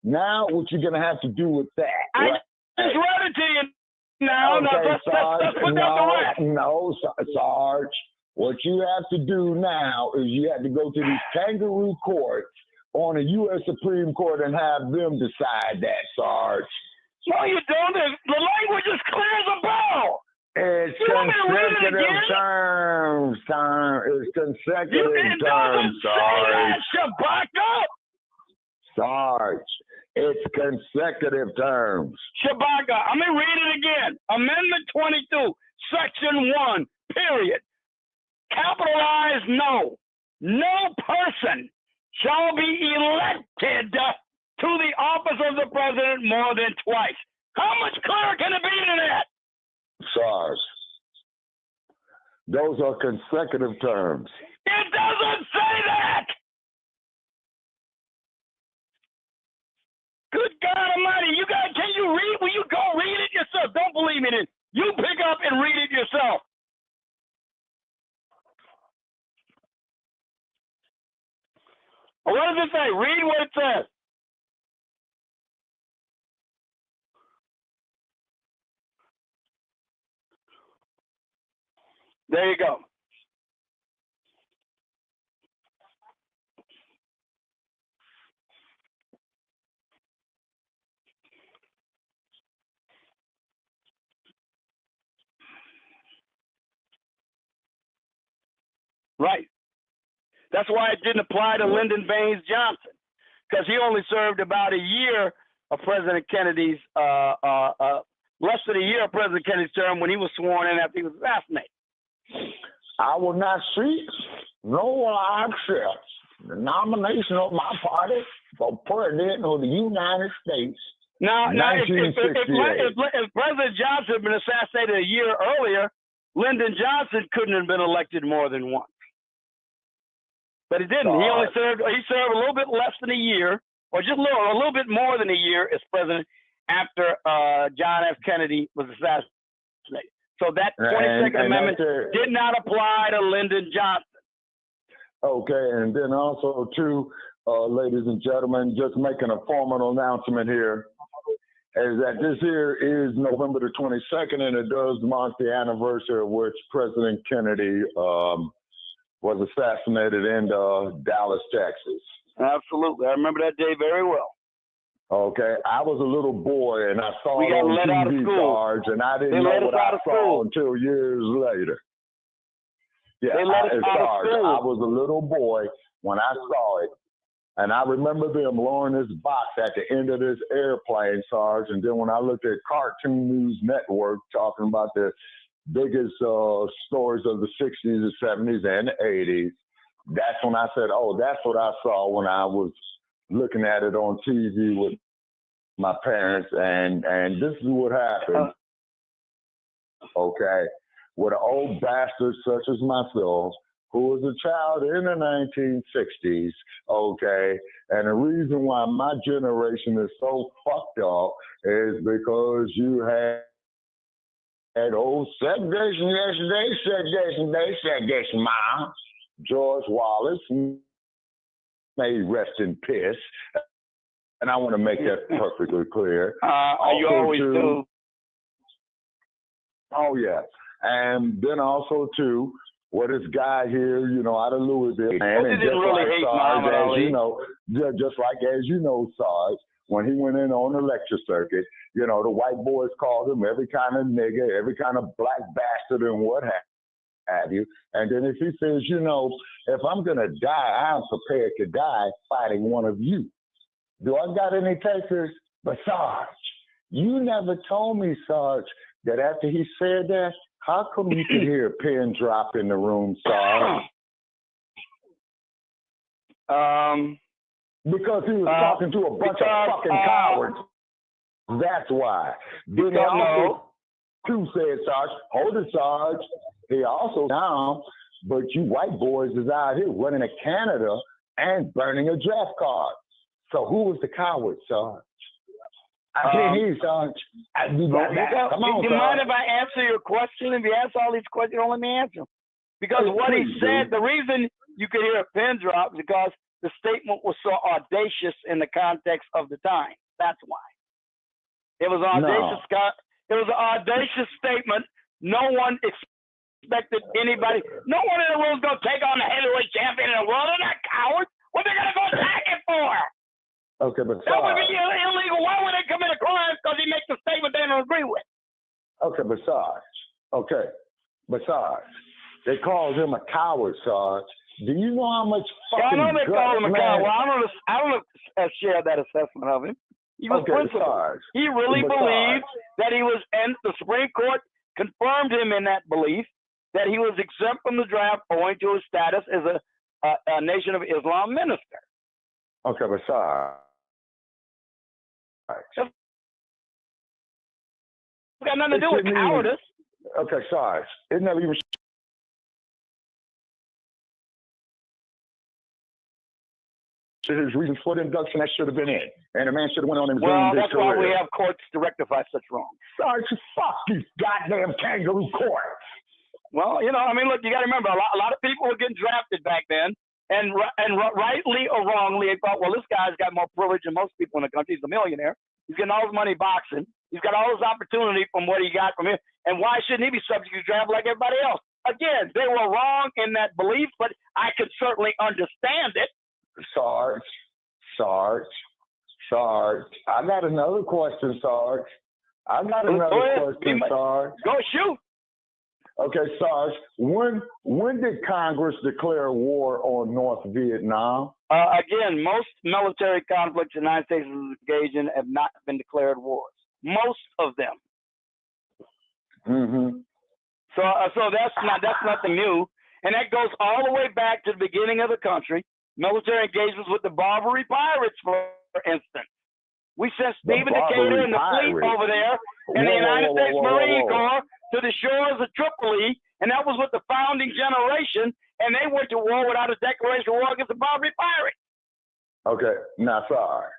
Now what you're going to have to do with that? I just read it to you now. Okay, Let's put that to rest. No, Sarge. What you have to do now is you have to go to these kangaroo courts on the U.S. Supreme Court and have them decide that, Sarge. No, you don't. The language is clear as a bell. It's consecutive terms, It's consecutive terms, Sarge. Shabaka. Sarge, it's consecutive terms. Shabaka, I'm going to read it again. Amendment 22, Section 1, period. Capitalize no. No person shall be elected to the office of the president more than twice. How much clearer can it be than that? Sarge, those are consecutive terms. It doesn't say that. Good God Almighty, you guys, can you read? Will you go read it yourself? Don't believe me then. You pick up and read it yourself. What does it say? Read what it says. There you go. Right. That's why it didn't apply to Lyndon Baines Johnson, because he only served about a year of President Kennedy's, less than a year of President Kennedy's term when he was sworn in after he was assassinated. I will not seek, nor will I accept the nomination of my party for President of the United States. Now, if President Johnson had been assassinated a year earlier, Lyndon Johnson couldn't have been elected more than once. But he didn't. He only served. He served a little bit less than a year, or just a little bit more than a year as president after John F. Kennedy was assassinated. So that 22nd Amendment did not apply to Lyndon Johnson. Okay, and then also too, ladies and gentlemen, just making a formal announcement here, is that this year is November the 22nd, and it does mark the anniversary of which President Kennedy was assassinated in Dallas, Texas. Absolutely. I remember that day very well. Okay. I was a little boy, and I saw it on TV, Sarge, and I didn't know what I saw until years later. Yeah, Sarge, I was a little boy when I saw it, and I remember them lowering this box at the end of this airplane, Sarge, and then when I looked at Cartoon News Network talking about the biggest stories of the 60s, the 70s, and the 80s. That's when I said, oh, that's what I saw when I was looking at it on TV with my parents, and this is what happened. Okay, with an old bastard such as myself, who was a child in the 1960s, okay, and the reason why my generation is so fucked up is because you had old segregation yesterday, segregation mom, George Wallace, may rest in piss. And I want to make that perfectly clear. You always do. Oh, yeah. And then also, too, what this guy here, you know, out of Louisville, man, and just like Sarge, as you know, just like as you know, Sarge, when he went in on the lecture circuit, you know, the white boys called him every kind of nigger, every kind of black bastard and what have you. And then if he says, you know, if I'm going to die, I'm prepared to die fighting one of you. Do I got any takers? But Sarge, you never told me, Sarge, that after he said that, how come you could hear a pin drop in the room, Sarge? Because he was talking to a bunch of fucking cowards. That's why. Then he also, too, said, Sarge, hold it, Sarge. He also down, but you white boys is out here running to Canada and burning a draft card. So who was the coward, Sarge? I can't hear you, Sarge. Do you mind if I answer your question? If you answer all these questions, don't let me answer them. Because what he said, the reason you could hear a pin drop is because the statement was so audacious in the context of the time. That's why. It was audacious. It was an audacious statement. No one expected anybody. No one in the world is going to take on the heavyweight champion in the world. They're not cowards. What they gotta go attack him for? Okay, but that would be illegal. Why would they commit a crime? Because he makes a statement they don't agree with. Okay, besides, they called him a coward, Sarge. Do you know how much fucking I know they call him a coward. Well, I don't share that assessment of him. He was principled. He really believed that he was, and the Supreme Court confirmed him in that belief, that he was exempt from the draft owing to his status as a Nation of Islam minister. Okay, besides. It's got nothing to do with cowardice. Okay, Sarge. Isn't that even his reasons for the induction? That should have been it. And the man should have went on and well, that's why we have courts to rectify such wrongs. Sarge, fuck these goddamn kangaroo courts. Well, you know, I mean, look, you got to remember, a lot of people were getting drafted back then, and rightly or wrongly, they thought, well, this guy's got more privilege than most people in the country. He's a millionaire. He's getting all his money boxing. He's got all his opportunity from what he got from him. And why shouldn't he be subject to draft like everybody else? Again, they were wrong in that belief, but I could certainly understand it. Sarge, I got another question, Sarge. Sarge. Go shoot. Okay, Sarge, when did Congress declare war on North Vietnam? Again, most military conflicts the United States is engaged in have not been declared wars. Most of them. Mm-hmm. So that's nothing new, and that goes all the way back to the beginning of the country. Military engagements with the Barbary pirates, for instance. We sent Stephen Decatur and the fleet over there, and the United States Marine Corps to the shores of Tripoli, and that was with the founding generation, and they went to war without a declaration of war against the Barbary pirates. Okay, now sorry.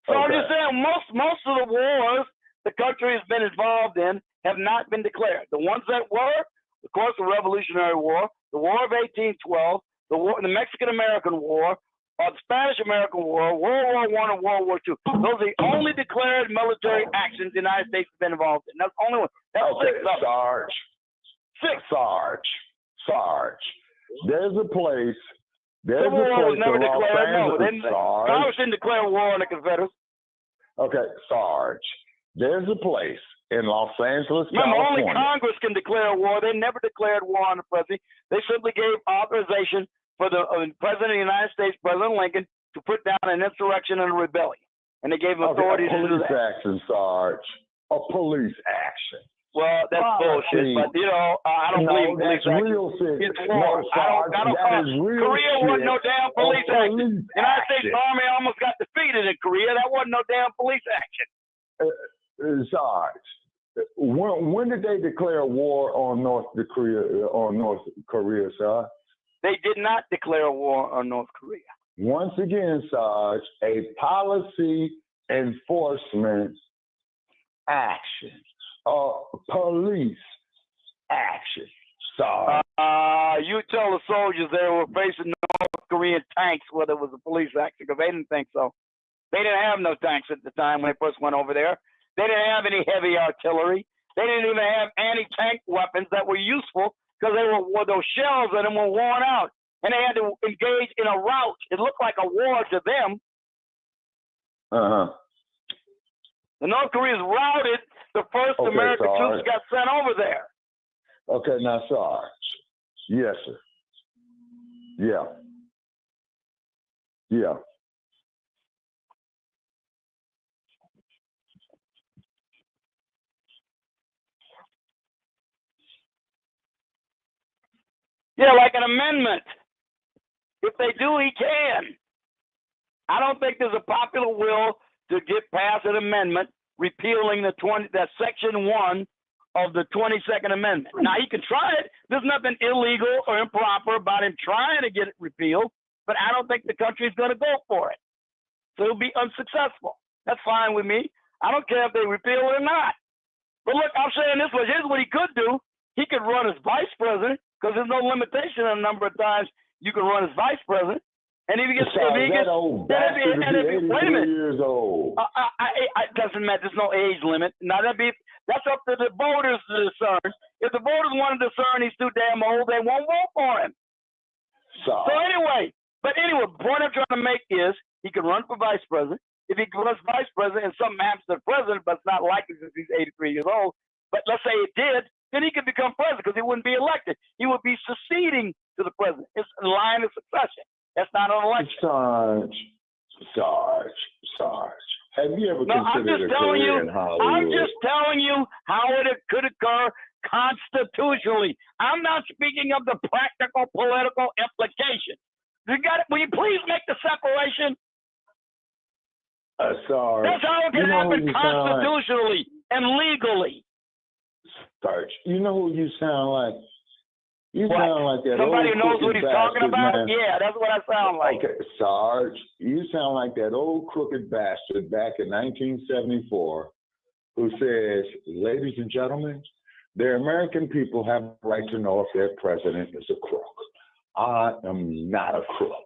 So I'm just saying, most of the wars the country has been involved in have not been declared. The ones that were, of course, the Revolutionary War, the War of 1812, the Mexican-American War, the Spanish-American War, World War I, and World War II. Those are the only declared military actions the United States has been involved in. That's the only one. That's Sarge. There's a place. Civil War was never declared. No, Congress didn't declare war on the Confederates. Okay, Sarge. There's a place in Los Angeles, Remember, California. only Congress can declare war. They never declared war on the president. They simply gave authorization for the President of the United States, President Lincoln, to put down an insurrection and a rebellion. And they gave him authority to do that. A police action, Sarge. A police action. Well, that's bullshit. But, you know, I don't believe police action. Real shit. It's war. Korea wasn't no damn police action. The United States Army almost got defeated in Korea. That wasn't no damn police action. Sarge, when did they declare war on North Korea, Sarge? They did not declare war on North Korea. Once again, Sarge, a policy enforcement action, police action, Sarge. You tell the soldiers they were facing North Korean tanks whether it was a police action, because they didn't think so. They didn't have no tanks at the time when they first went over there. They didn't have any heavy artillery. They didn't even have anti-tank weapons that were useful, because those shells in them were worn out, and they had to engage in a rout. It looked like a war to them. The North Koreans routed the first American troops got sent over there. Okay, now, Sarge. Yes, sir. Yeah. Yeah, like an amendment. If they do, he can. I don't think there's a popular will to get past an amendment repealing that Section 1 of the 22nd Amendment. Now, he can try it. There's nothing illegal or improper about him trying to get it repealed, but I don't think the country's going to go for it. So he'll be unsuccessful. That's fine with me. I don't care if they repeal it or not. But look, I'm saying this much. Here's what he could do. He could run as vice president, because there's no limitation on the number of times you can run as vice president. And if he gets, wait a minute, years old. It doesn't matter. There's no age limit. Now that's up to the voters to discern. If the voters want to discern he's too damn old, they won't vote for him. So anyway, But anyway, the point I'm trying to make is he can run for vice president. If he runs vice president and something happens to the president, but it's not likely since he's 83 years old, but let's say it did, then he could become president because he wouldn't be elected. He would be succeeding to the president. It's a line of succession. That's not an election. Sarge. Have you ever No, considered a career in Hollywood? I'm just telling you how it could occur constitutionally. I'm not speaking of the practical political implications. Will you please make the separation? Sarge. That's how it can happen constitutionally and legally. Sarge, you know who you sound like? You sound like that somebody old who knows what he's talking about? man. Yeah, that's what I sound like. Okay, Sarge, you sound like that old crooked bastard back in 1974 who says, ladies and gentlemen, the American people have the right to know if their president is a crook. I am not a crook.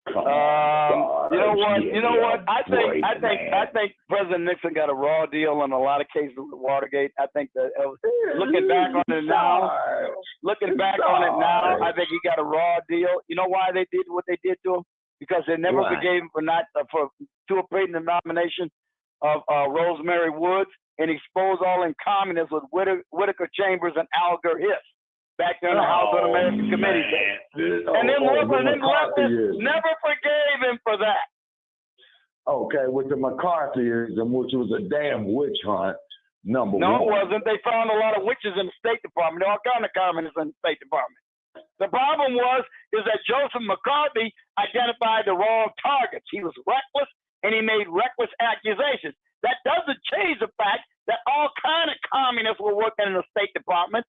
You know what? I think President Nixon got a raw deal in a lot of cases with Watergate. I think that looking back on it now, I think he got a raw deal. You know why they did what they did to him? Because they never forgave him for appropriating the nomination of Rosemary Woods and exposed all in communists with Whittaker Chambers and Alger Hiss back there in the House of American Committee. And then leftists never forgave him for that. Okay, with the McCarthyism, which was a damn witch hunt, number one. No, it wasn't. They found a lot of witches in the State Department. There are all kinds of communists in the State Department. The problem is that Joseph McCarthy identified the wrong targets. He was reckless, and he made reckless accusations. That doesn't change the fact that all kinds of communists were working in the State Department.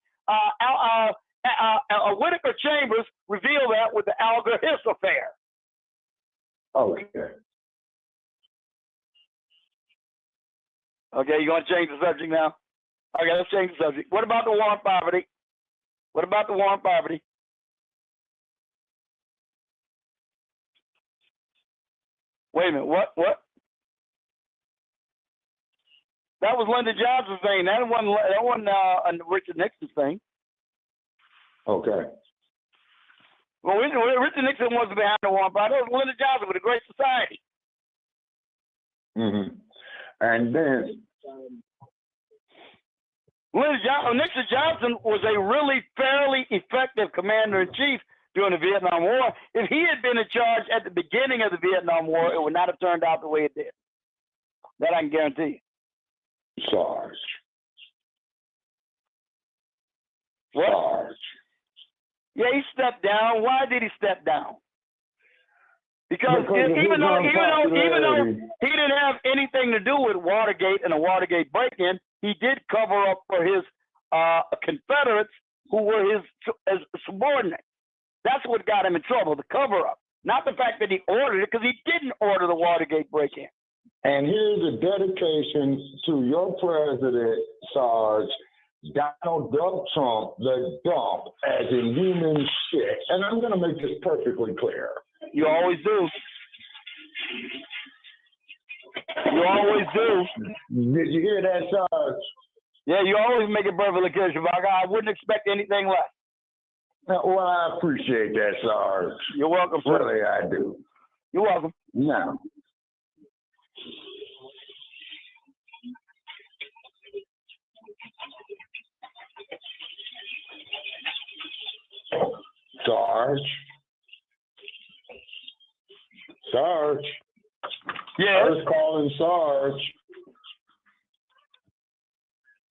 Whittaker Chambers revealed that with the Alger Hiss affair. Okay. Okay, you going to change the subject now? Okay, let's change the subject. What about the war on poverty? Wait a minute. What? That was Lyndon Johnson's thing. That wasn't Richard Nixon's thing. Okay. Well, Richard Nixon wasn't behind the war on poverty. That was Lyndon Johnson with a Great Society. Mm-hmm. And then Nixon Johnson was a really fairly effective commander-in-chief during the Vietnam War. If he had been in charge at the beginning of the Vietnam War, it would not have turned out the way it did. That I can guarantee you. Sarge. What? Sarge. Yeah, he stepped down. Why did he step down? Because even though he didn't have anything to do with Watergate and a Watergate break-in, he did cover up for his Confederates who were his subordinates. That's what got him in trouble, the cover-up. Not the fact that he ordered it, because he didn't order the Watergate break-in. And here's a dedication to your president, Sarge, Donald Duck Trump, the dump, as in human shit. And I'm going to make this perfectly clear. You always do. You always do. Did you hear that, Sarge? Yeah, you always make it perfectly clear, Shabaka. I wouldn't expect anything less. Well, I appreciate that, Sarge. You're welcome, sir. Really, I do. You're welcome. Now, Sarge. Yes. Earth calling Sarge.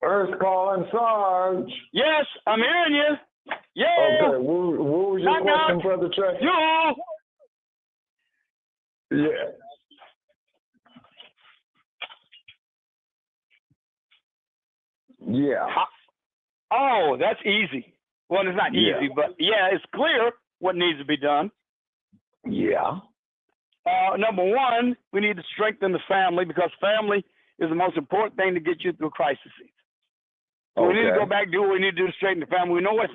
Earth calling Sarge. Yes, I'm hearing you. Yeah. Okay, what was your question, Brother Trey? Yeah. Yeah. Oh, that's easy. Well, it's not easy, but yeah, it's clear what needs to be done. Yeah. Number one, we need to strengthen the family, because family is the most important thing to get you through crises. So we need to go back and do what we need to do to straighten the family. We know what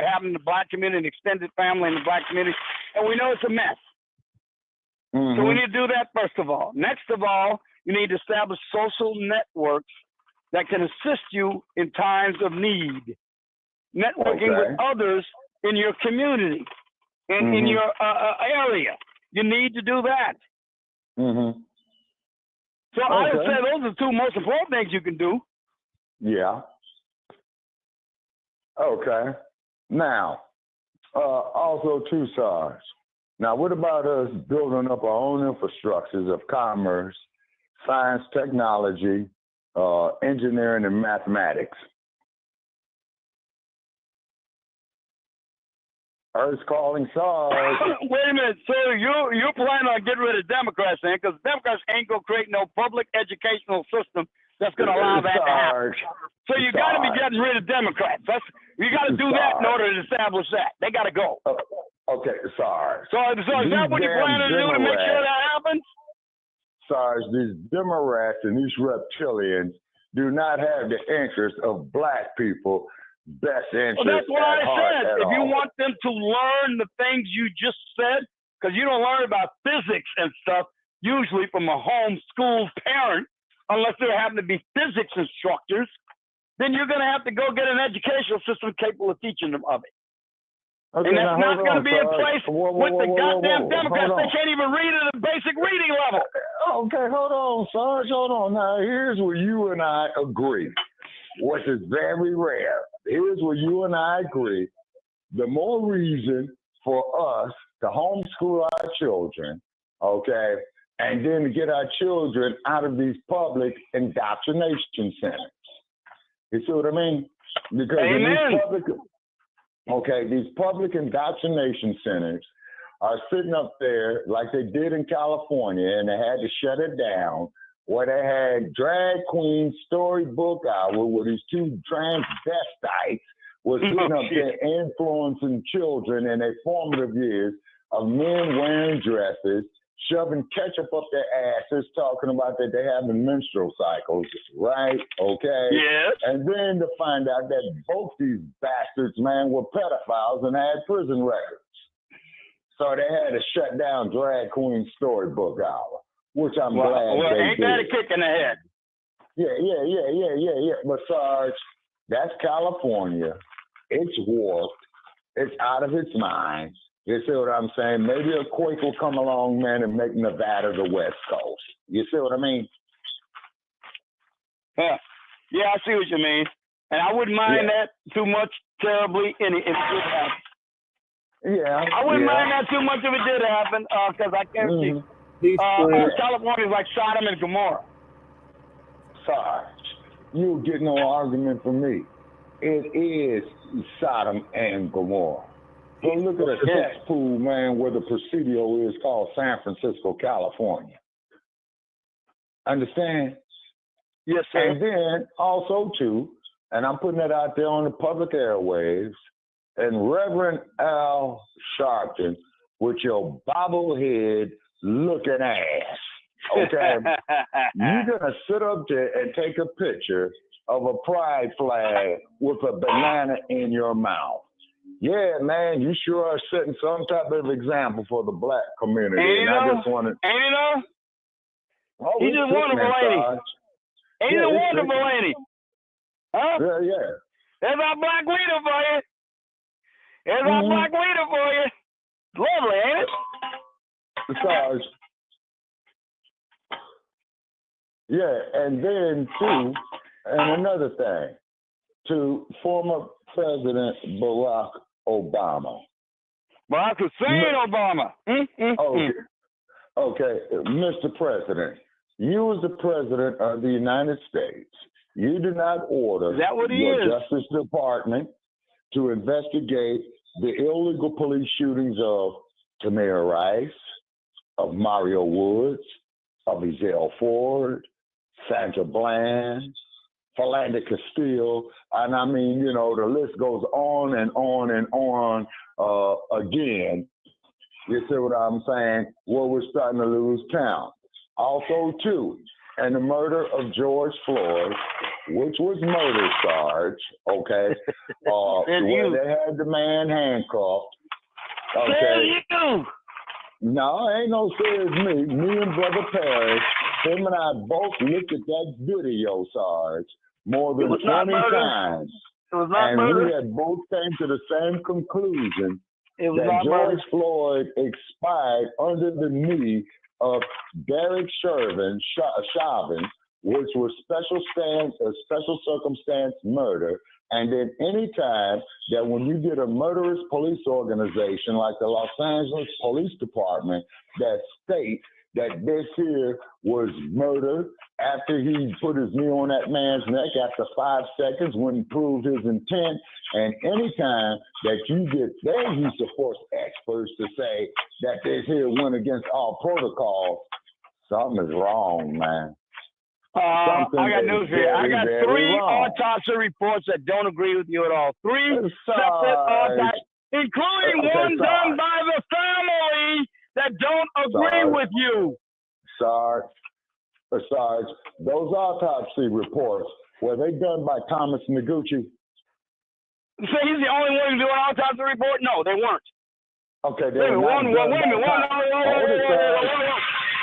happened in the Black community, the extended family in the Black community, and we know it's a mess. Mm-hmm. So we need to do that first of all. Next of all, you need to establish social networks that can assist you in times of need. Networking with others in your community. in your area. You need to do that. So I would say those are the two most important things you can do. Yeah. Okay. Now, also too, Sarge. Now, what about us building up our own infrastructures of commerce, science, technology, engineering, and mathematics? Earth's calling, Sarge. Wait a minute, sir. You're planning on getting rid of Democrats, then, because Democrats ain't gonna create no public educational system that's gonna allow that to happen. So you got to be getting rid of Democrats. You got to do that in order to establish that. They got to go. Okay, Sarge. So is that what you're planning to do to make sure that happens? Sarge, these Democrats and these reptilians do not have the interest of Black people. Best interest. Well, that's what I said. If you all. want them to learn the things you just said, because you don't learn about physics and stuff usually from a homeschooled parent, unless they happen to be physics instructors, then you're going to have to go get an educational system capable of teaching them of it. Okay, and that's not going to be in place with the goddamn Democrats. They can't even read at a basic reading level. Okay, hold on, Sarge. Hold on. Now, here's where you and I agree, which is very rare. Here's where you and I agree. The more reason for us to homeschool our children, okay, and then to get our children out of these public indoctrination centers. You see what I mean? Because these public indoctrination centers are sitting up there like they did in California, and they had to shut it down, where they had drag queen storybook hour where these two transvestites were sitting up there influencing children in their formative years of men wearing dresses, shoving ketchup up their asses, talking about that they having menstrual cycles, right? Okay. Yes. And then to find out that both these bastards, man, were pedophiles and had prison records. So they had to shut down Drag Queen Storybook Hour, which I'm glad they ain't did. that a kick in the head? Yeah. But Sarge, that's California. It's warped. It's out of its mind. You see what I'm saying? Maybe a quake will come along, man, and make Nevada the West Coast. You see what I mean? Yeah, I see what you mean. And I wouldn't mind that too much terribly if it did happen. Yeah. I wouldn't mind that too much if it did happen, because I guarantee California is like Sodom and Gomorrah. Sarge, you'll get no argument from me. It is Sodom and Gomorrah. Go look at a cesspool, man, where the Presidio is called San Francisco, California. Understand? Yes, sir. And then also, too, and I'm putting that out there on the public airwaves, and Reverend Al Sharpton with your bobblehead looking ass, okay? You're going to sit up there and take a picture of a pride flag with a banana in your mouth. Yeah, man, you sure are setting some type of example for the Black community. Ain't I just want to. Ain't you know? Oh, he's a wonderful lady. Ain't a wonderful lady? Huh? Yeah. There's our Black leader for you. There's our Black leader for you. Lovely, ain't it? Sarge. Yeah, and then too, and another thing, to former President Barack Obama. Barack Hussein Obama. Okay, Mr. President, you as the President of the United States, you did not order your Justice Department to investigate the illegal police shootings of Tamir Rice, of Mario Woods, of Ezell Ford, Sandra Bland, Philando Castile, and I mean, you know, the list goes on and on and on again. You see what I'm saying? Well, we're starting to lose count. Also, too, and the murder of George Floyd, which was murder charge, okay, where they had the man handcuffed. Okay. No, ain't no says me. Me and Brother Parrish, him and I both looked at that video, Sarge, more than 20 times. It was not and murder. we had both came to the same conclusion that George Floyd expired under the knee of Derek Chauvin, which was special circumstance murder. And then any time that when you get a murderous police organization like the Los Angeles Police Department that states that this here was murder after he put his knee on that man's neck after 5 seconds when he proved his intent. And anytime that you get their use of force experts to say that this here went against all protocols, something is wrong, man. I got news for you. I got 3 autopsy reports that don't agree with you at all. 3 separate autopsies, including one done by the family that don't agree with you. Sarge, those autopsy reports, were they done by Thomas Noguchi? So he's the only one who's doing an autopsy report? No, they weren't. Okay, wait a minute.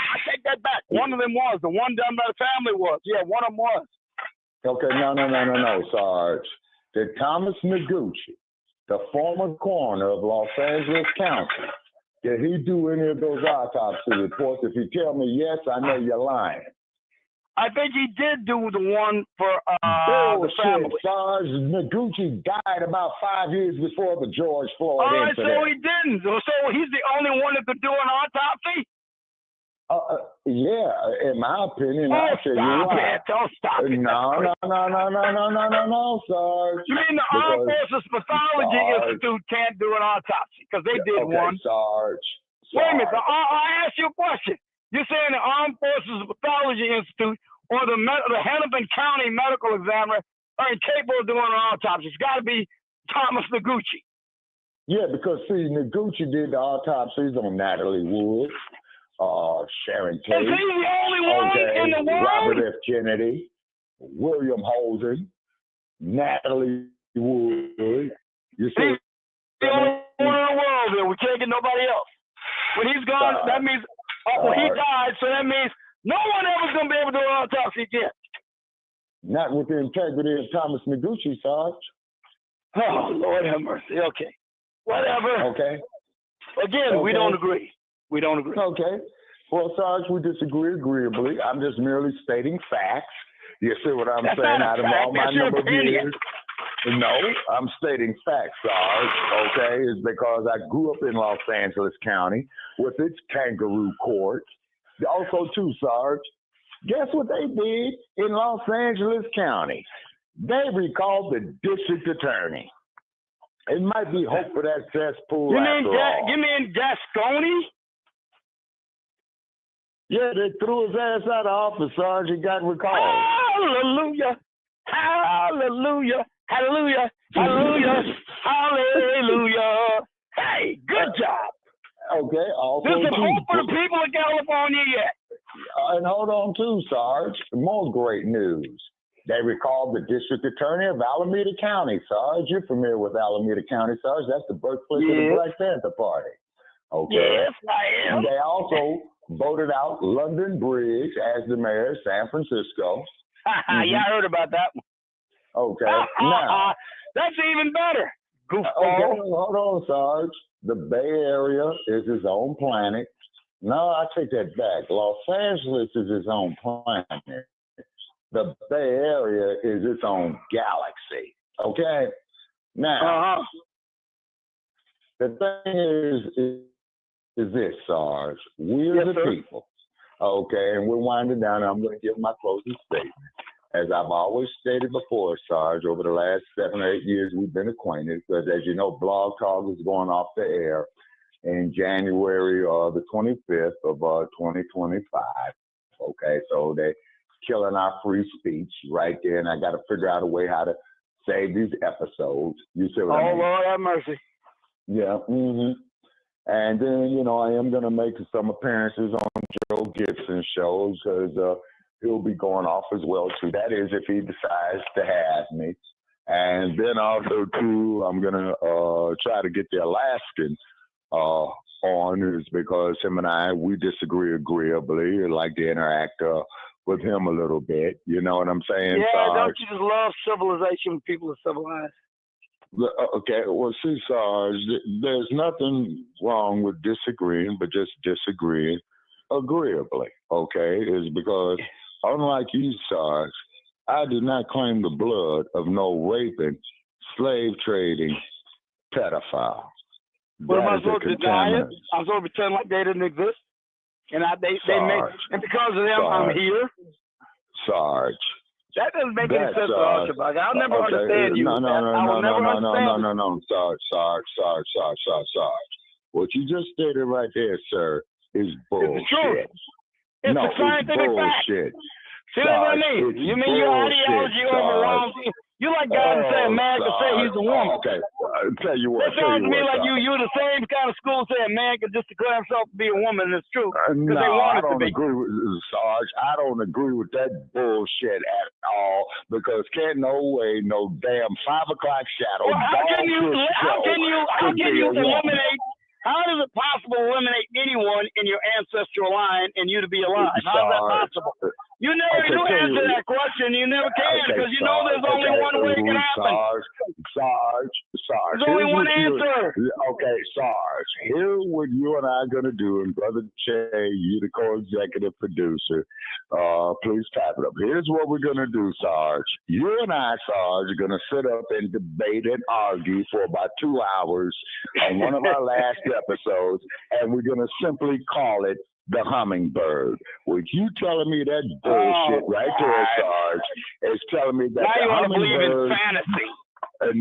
I take that back. One of them was. The one done by the family was. Yeah, one of them was. Okay, no, Sarge. Did Thomas Noguchi, the former coroner of Los Angeles County, did he do any of those autopsy reports? If you tell me yes, I know you're lying. I think he did do the one for the family. Sarge, Noguchi died about 5 years before the George Floyd incident. So he didn't. So he's the only one that could do an autopsy? Yeah, in my opinion, I say you're right. Don't stop it. No, Sarge. You mean the Armed Forces Pathology Institute can't do an autopsy? Because they did one. Sarge. Wait a minute. I asked you a question. You're saying the Armed Forces Pathology Institute or the Hennepin County Medical Examiner are incapable of doing an autopsy. It's got to be Thomas Noguchi. Yeah, because, see, Noguchi did the autopsies on Natalie Wood, Sharon Tate. Is he the only one in the world? Robert F. Kennedy, William Holden, Natalie Wood. You see? The only one in the world there. We can't get nobody else. When he's gone, that means he died, so that means no one ever's going to be able to do an autopsy again. Not with the integrity of Thomas Noguchi, Sarge. Oh, Lord have mercy. Okay. Whatever. Okay. Again, we don't agree. We don't agree. Okay. Well, Sarge, we disagree agreeably. I'm just merely stating facts. You see what I'm saying? Out of all my number of years. No, I'm stating facts, Sarge, okay? It's because I grew up in Los Angeles County with its kangaroo courts. Also, too, Sarge, guess what they did in Los Angeles County? They recalled the district attorney. It might be hope for that cesspool after all. You mean Gasconi? Yeah, they threw his ass out of office, Sarge. He got recalled. Hallelujah. Hallelujah. Hallelujah. Hallelujah. Hallelujah. Hey, good job. Okay. Also, there's some hope for the people of California yet. And hold on, too, Sarge. More great news. They recalled the district attorney of Alameda County, Sarge. You're familiar with Alameda County, Sarge. That's the birthplace of the Black Panther Party. Okay. Yes, I am. And they also voted out London Bridge as the mayor of San Francisco. Yeah, I heard about that one. Okay. Now, that's even better. Okay, hold on, Sarge. The Bay Area is its own planet. No, I take that back. Los Angeles is its own planet. The Bay Area is its own galaxy. Okay? Now, the thing is this, Sarge. We are the people. Okay, and we're winding down. I'm going to give my closing statement. As I've always stated before, Sarge, over the last 7 or 8 years, we've been acquainted. Because as you know, Blog Talk is going off the air in January the 25th of 2025. Okay, so they're killing our free speech right there. And I got to figure out a way how to save these episodes. You see what I mean? Oh, Lord have mercy. Yeah. And then, you know, I am going to make some appearances on Joe Gibson's show because he'll be going off as well, too. That is, if he decides to have me. And then also, too, I'm going to try to get the Alaskan on, is because him and I, we disagree agreeably. I'd like to interact with him a little bit. You know what I'm saying? Yeah, don't you just love civilization when people are civilized? Okay, well, see, Sarge, there's nothing wrong with disagreeing, but just disagreeing agreeably, okay? Is because, unlike you, Sarge, I do not claim the blood of no raping, slave trading pedophile. Well, am I That is a supposed to deny it? contaminant. I'm supposed to pretend like they didn't exist? And they make, Sarge. and because of them, Sarge. I'm here? Sarge. That doesn't make any That's, sense at all, Shabak. I'll never understand you. I will never understand you. No. Sarge. What you just stated right there, sir, is bullshit. It's the truth. It's no, a scientific fact. Bullshit. See what I mean? You mean your ideology overwhelms you? You like God to say a man can say he's a woman. Okay, tell you what. That sounds to me like you're the same kind of school saying a man can just declare himself to be a woman, and it's true. No, they want I don't to be. agree with Sarge. I don't agree with that bullshit at all because can't no way, no damn 5 o'clock shadow. Well, how can you eliminate? How is it possible to eliminate anyone in your ancestral line and you to be alive? How is that possible? You never do answer that question. You never can because you know there's only one way it can happen. Sarge. There's only one answer. Okay, Sarge. Here's what you and I are going to do. And Brother Che, you the co-executive producer, please tap it up. Here's what we're going to do, Sarge. You and I, Sarge, are going to sit up and debate and argue for about 2 hours on one of our last episodes, and we're going to simply call it The Hummingbird. With you telling me that bullshit right there, Sarge, is telling me that now the you want to believe hummingbird... in fantasy.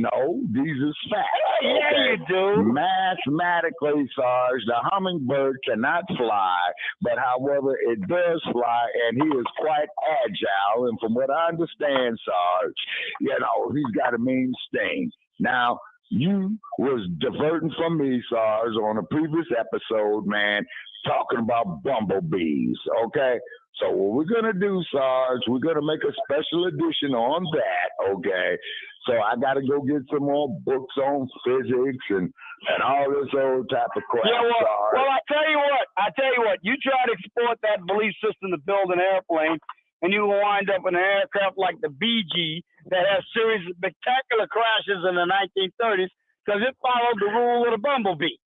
No, these are facts. Yeah, okay? you do. Mathematically, Sarge, the hummingbird cannot fly, but however, it does fly, and he is quite agile. And from what I understand, Sarge, he's got a mean sting. Now, you was diverting from me, Sarge, on a previous episode, man, talking about bumblebees, okay? So what we're going to do, Sarge, we're going to make a special edition on that, okay? So I got to go get some more books on physics and all this old type of crap, Sarge. Well, I tell you what, you try to export that belief system to build an airplane, and you will wind up in an aircraft like the BG that has series of spectacular crashes in the 1930s because it followed the rule of the bumblebee.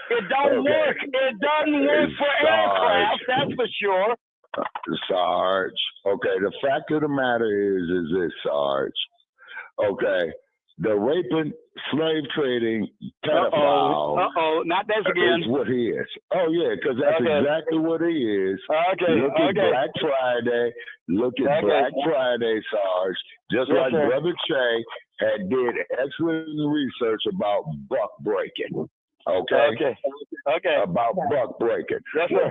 It don't work. It doesn't work for aircraft, that's for sure. Sarge, okay, the fact of the matter is this, Sarge. Okay, the raping, slave trading pedophile. Not this again. Is what he is. Oh yeah, because that's exactly what he is. Look at Black Friday. Look at Black Friday, Sarge. Just like Brother Che had did excellent research about buck breaking. Okay. About buck breaking.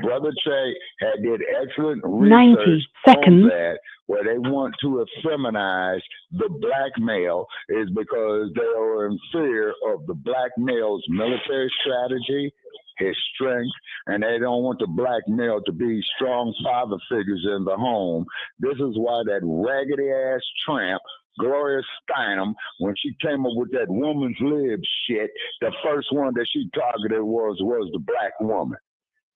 Brother Che had did excellent research on that, where they want to effeminize the black male is because they are in fear of the black male's military strategy, his strength, and they don't want the black male to be strong father figures in the home. This is why that raggedy ass tramp Gloria Steinem, when she came up with that woman's lib shit, the first one that she targeted was the black woman.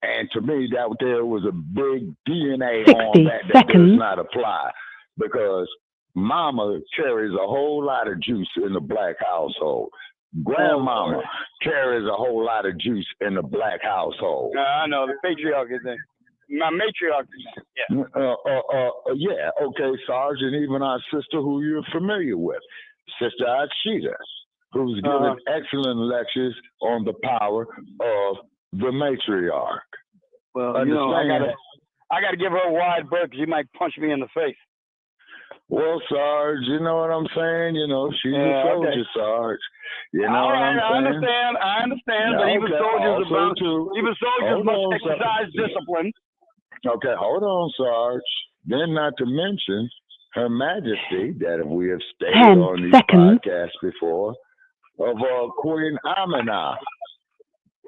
And to me, that there was a big DNA on that does not apply because mama carries a whole lot of juice in the black household. Grandmama carries a whole lot of juice in the black household. I know, the patriarchy thing. My matriarch. Yeah, okay, Sarge, and even our sister who you're familiar with, Sister Achita, who's giving excellent lectures on the power of the matriarch. Well, I got to give her a wide berth because she might punch me in the face. Well, Sarge, you know what I'm saying? She's a soldier, Sarge. You know what I'm saying? I understand, but even soldiers must exercise discipline. Okay, hold on, Sarge. Then not to mention Her Majesty, that we have stated on these podcasts before, of Queen Amina.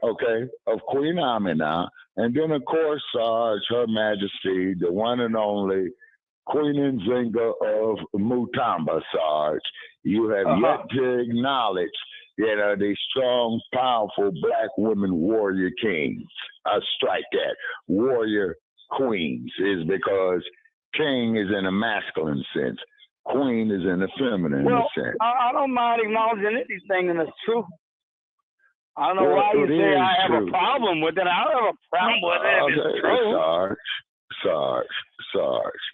Okay, of Queen Amina. And then, of course, Sarge, Her Majesty, the one and only Queen Nzinga of Mutamba, Sarge. You have yet to acknowledge, these strong, powerful black women warrior kings. I strike that. Warrior queens is because king is in a masculine sense. Queen is in the feminine sense. I don't mind acknowledging anything, and it's true. I don't know why you say I have a problem with it. I don't have a problem with it if it's true. Sarge.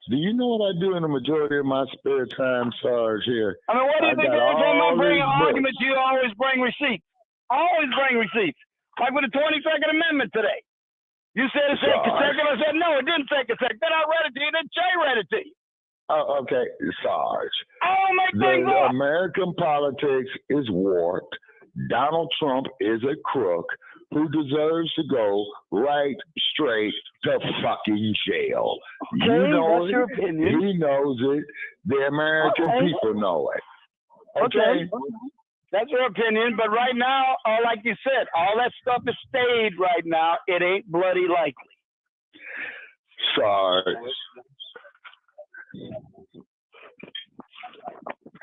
Do you know what I do in the majority of my spare time, Sarge, here? I mean, what do you think every time I bring an argument, you always bring receipts? Always bring receipts. Like with the 22nd Amendment today. You said it said consecutive. I said, no, it didn't say consecutive. Then I read it to you. Then Jay read it to you. Oh, okay, Sarge. I don't make things up. American politics is warped. Donald Trump is a crook who deserves to go right straight to fucking jail. Okay, you know that's your opinion. He knows it. The American people know it. Okay. That's your opinion. But right now, like you said, all that stuff is stayed right now. It ain't bloody likely. Sarge.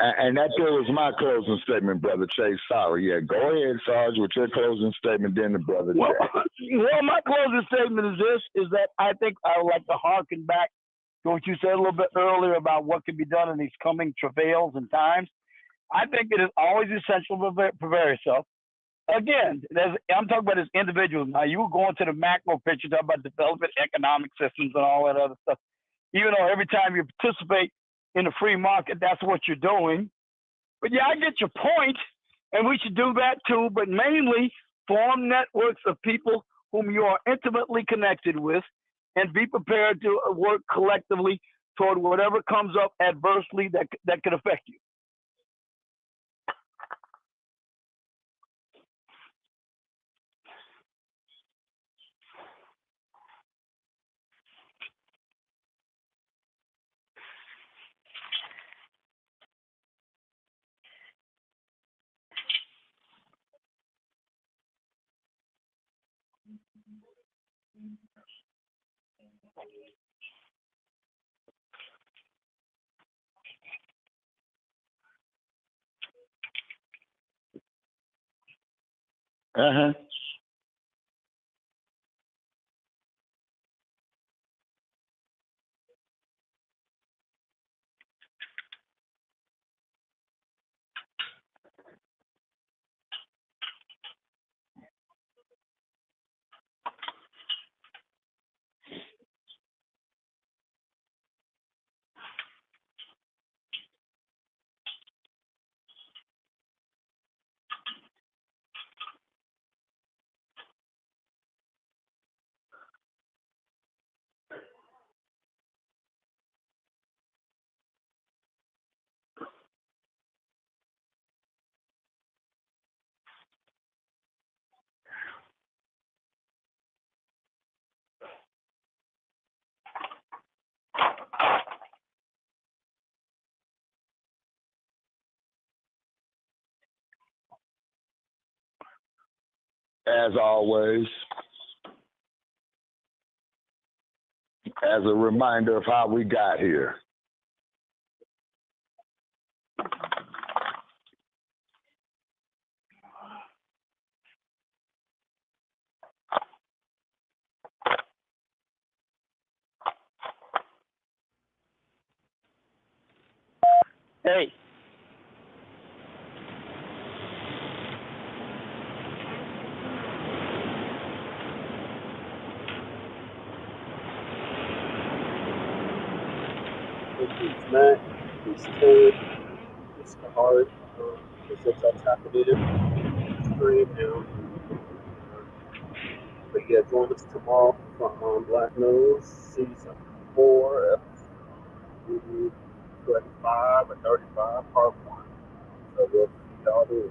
And that there was my closing statement, Brother Chase. Sorry, yeah. Go ahead, Sarge, with your closing statement, then the Brother Well, Chase. my closing statement is this, is that I think I would like to harken back to what you said a little bit earlier about what can be done in these coming travails and times. I think it is always essential to prepare yourself. Again, I'm talking about as individuals. Now, you were going to the macro picture, talking about developing economic systems and all that other stuff. Even though every time you participate in the free market, that's what you're doing. But yeah, I get your point, and we should do that too, but mainly form networks of people whom you are intimately connected with and be prepared to work collectively toward whatever comes up adversely that could affect you. Uh-huh. As always, as a reminder of how we got here. Hey. It's Matt, it's Ted, it's Kahari, since I tapped it in, it's great now. But yeah, join us tomorrow on Black News, Season 4, Episode 35 or 35, Part 1. So we'll see y'all there.